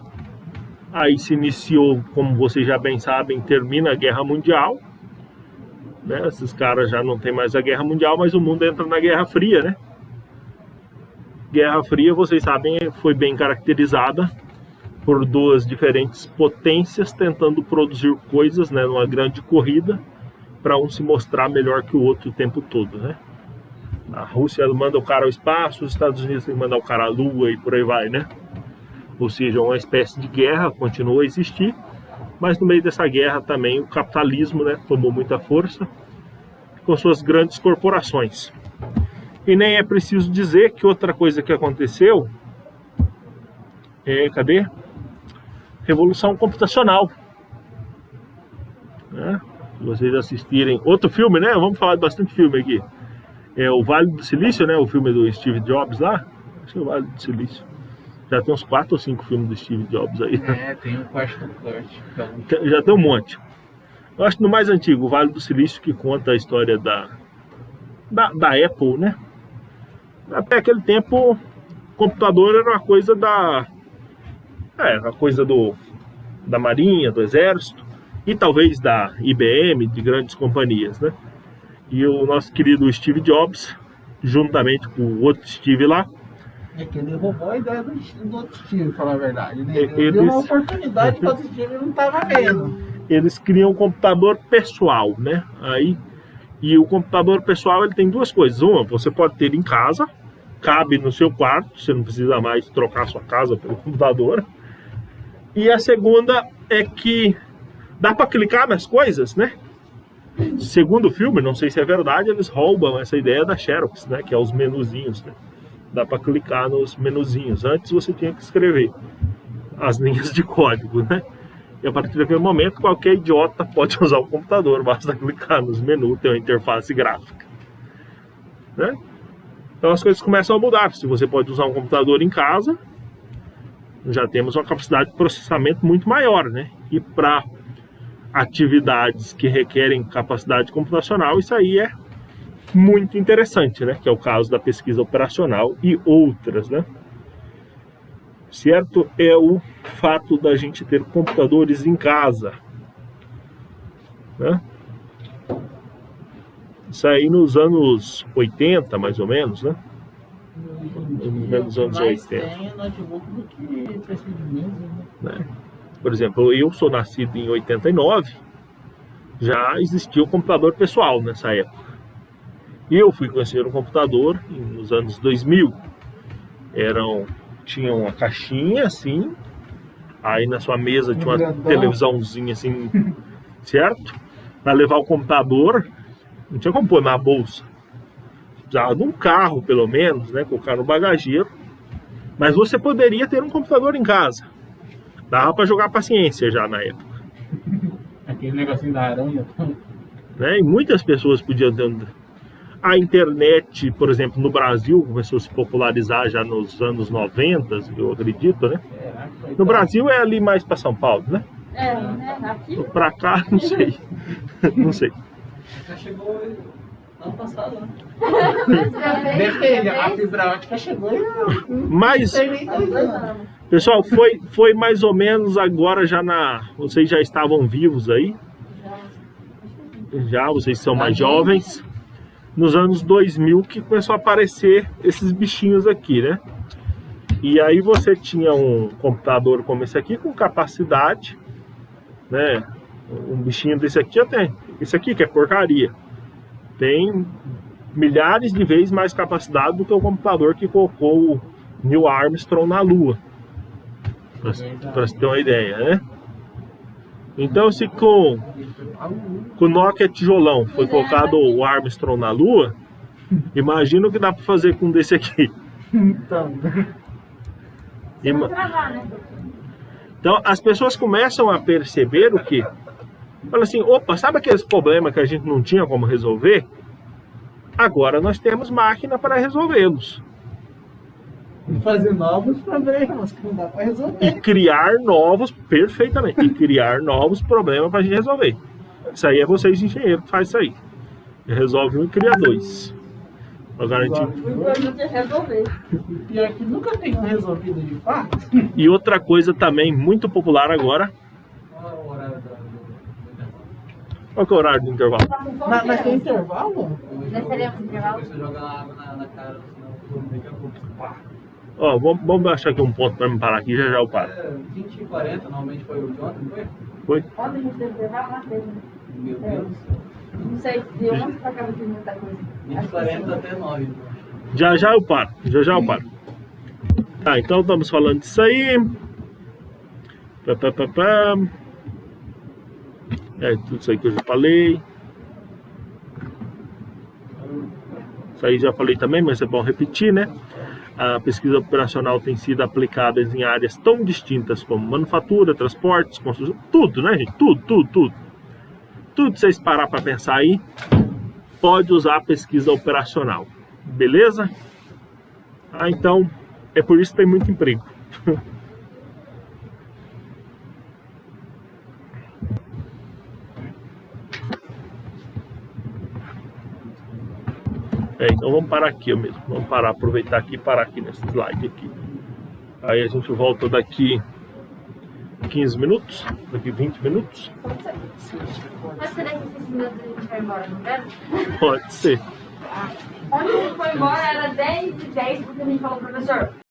Aí se iniciou, como vocês já bem sabem, termina a Guerra Mundial, né? Esses caras já não tem mais a Guerra Mundial, mas o mundo entra na Guerra Fria, né? Guerra Fria, vocês sabem, foi bem caracterizada por duas diferentes potências tentando produzir coisas, né, numa grande corrida, para um se mostrar melhor que o outro o tempo todo, né? A Rússia manda o cara ao espaço, os Estados Unidos tem que mandar o cara à Lua e por aí vai, né? Ou seja, uma espécie de guerra continua a existir, mas no meio dessa guerra também o capitalismo, né, tomou muita força com suas grandes corporações. E nem é preciso dizer que outra coisa que aconteceu é, cadê? Revolução computacional, né? Se vocês assistirem outro filme, né? Vamos falar de bastante filme aqui. É o Vale do Silício, né? O filme do Steve Jobs lá. Acho que é o Vale do Silício. Já tem uns 4 ou 5 filmes do Steve Jobs aí. É, tem o Question Kurt. Já tem um monte. Eu acho que no mais antigo, o Vale do Silício, que conta a história da Apple, né? Até aquele tempo, o computador era uma coisa da Marinha, do Exército e talvez da IBM, de grandes companhias, né? E o nosso querido Steve Jobs, juntamente com o outro Steve lá, É que ele roubou a ideia do outro Steve, falar a verdade, né? Eles- Ele deu uma oportunidade que o outro Steve não estava vendo. eles criam um computador pessoal, né? E o computador pessoal ele tem duas coisas. Uma, você pode ter em casa, cabe no seu quarto, você não precisa mais trocar sua casa pelo computador. E a segunda é que dá para clicar nas coisas, né? Segundo o filme, não sei se é verdade, eles roubam essa ideia da Xerox, né? Que é os menuzinhos, né? Dá para clicar nos menuzinhos. Antes você tinha que escrever as linhas de código, né? E a partir daquele momento, qualquer idiota pode usar o computador, basta clicar nos menus, ter uma interface gráfica, né? Então as coisas começam a mudar. Se você pode usar um computador em casa, já temos uma capacidade de processamento muito maior, né? E para atividades que requerem capacidade computacional, isso aí é muito interessante, né? Que é o caso da pesquisa operacional e outras, né? Certo? É o fato da gente ter computadores em casa, né? Isso aí nos anos 80, mais ou menos, né? Nos anos Mais 80. tem notebook do que PC de mesa, né? Né? Por exemplo, eu sou nascido em 89, já existia o computador pessoal nessa época. E eu fui conhecer um computador nos anos 2000. Tinha uma caixinha assim, aí na sua mesa tinha uma Grandão. televisãozinha assim, certo? Para levar o computador, não tinha como pôr na bolsa. Precisava de um carro, pelo menos, né? Colocar no bagageiro. Mas você poderia ter um computador em casa. Dava para jogar paciência já na época, Aquele negocinho da aranha. né? E muitas pessoas podiam ter. A internet, por exemplo, no Brasil, começou a se popularizar já nos anos 90, eu acredito, né? No Brasil é ali mais para São Paulo, né? É, né? Aqui. Para cá, não sei. Não sei. Já chegou ano passado, né? Depende, a fibra ótica chegou e Mas, tem nem 2 anos. pessoal, foi mais ou menos agora já Vocês já estavam vivos aí? Já, vocês são mais jovens. Nos anos 2000 que começou a aparecer esses bichinhos aqui, né? E aí você tinha um computador como esse aqui com capacidade, né? Um bichinho desse aqui até. Esse aqui que é porcaria. Tem milhares de vezes mais capacidade do que o computador que colocou o Neil Armstrong na Lua. Para você ter uma ideia, né? Então, se com o Nokia tijolão foi colocado o Armstrong na Lua, imagina o que dá para fazer com um desse aqui. Então, Ima- Travar, né? Então, as pessoas começam a perceber o que? Fala assim, opa, sabe aqueles problemas que a gente não tinha como resolver? Agora nós temos máquina para resolvê-los. fazer novos problemas que não dá pra resolver. E criar novos, perfeitamente, e criar novos problemas para a gente resolver. Isso aí é vocês, engenheiros, que faz isso aí. Resolve um e cria dois. Pra garantir. O importante é resolver. Pior que nunca tenho resolvido de fato. E outra coisa também muito popular agora. Qual é o horário da... Qual que é o horário do intervalo? Tá com fome, Mas tem né? intervalo? Nós teremos intervalo? Você joga água na cara, senão daqui a pouco. Pá. Ó, vamos achar aqui um ponto para me parar aqui, já eu paro. 20 e 40, normalmente foi o de ontem, não foi? Foi? Ontem a gente teve que levar uma vez, né? Meu Deus do céu. Não sei, de ontem pra cá não tem muita coisa. 20 e 40 até 9. Já eu paro, já eu paro. Tá, então estamos falando disso aí. É, tudo isso aí que eu já falei. Isso aí já falei também, mas é bom repetir, né? A pesquisa operacional tem sido aplicada em áreas tão distintas como manufatura, transportes, construção, tudo, né, gente? Tudo. Tudo que vocês parar para pensar aí, pode usar a pesquisa operacional. Beleza? Ah, então, é por isso que tem muito emprego. Então vamos parar aqui mesmo. Vamos parar, aproveitar aqui e parar aqui nesse slide aqui. Aí a gente volta daqui 15 minutos, daqui 20 minutos. Mas será que esses minutos a gente vai embora, não é? Pode ser. Onde a gente foi embora era 10h10, porque a gente falou, professor,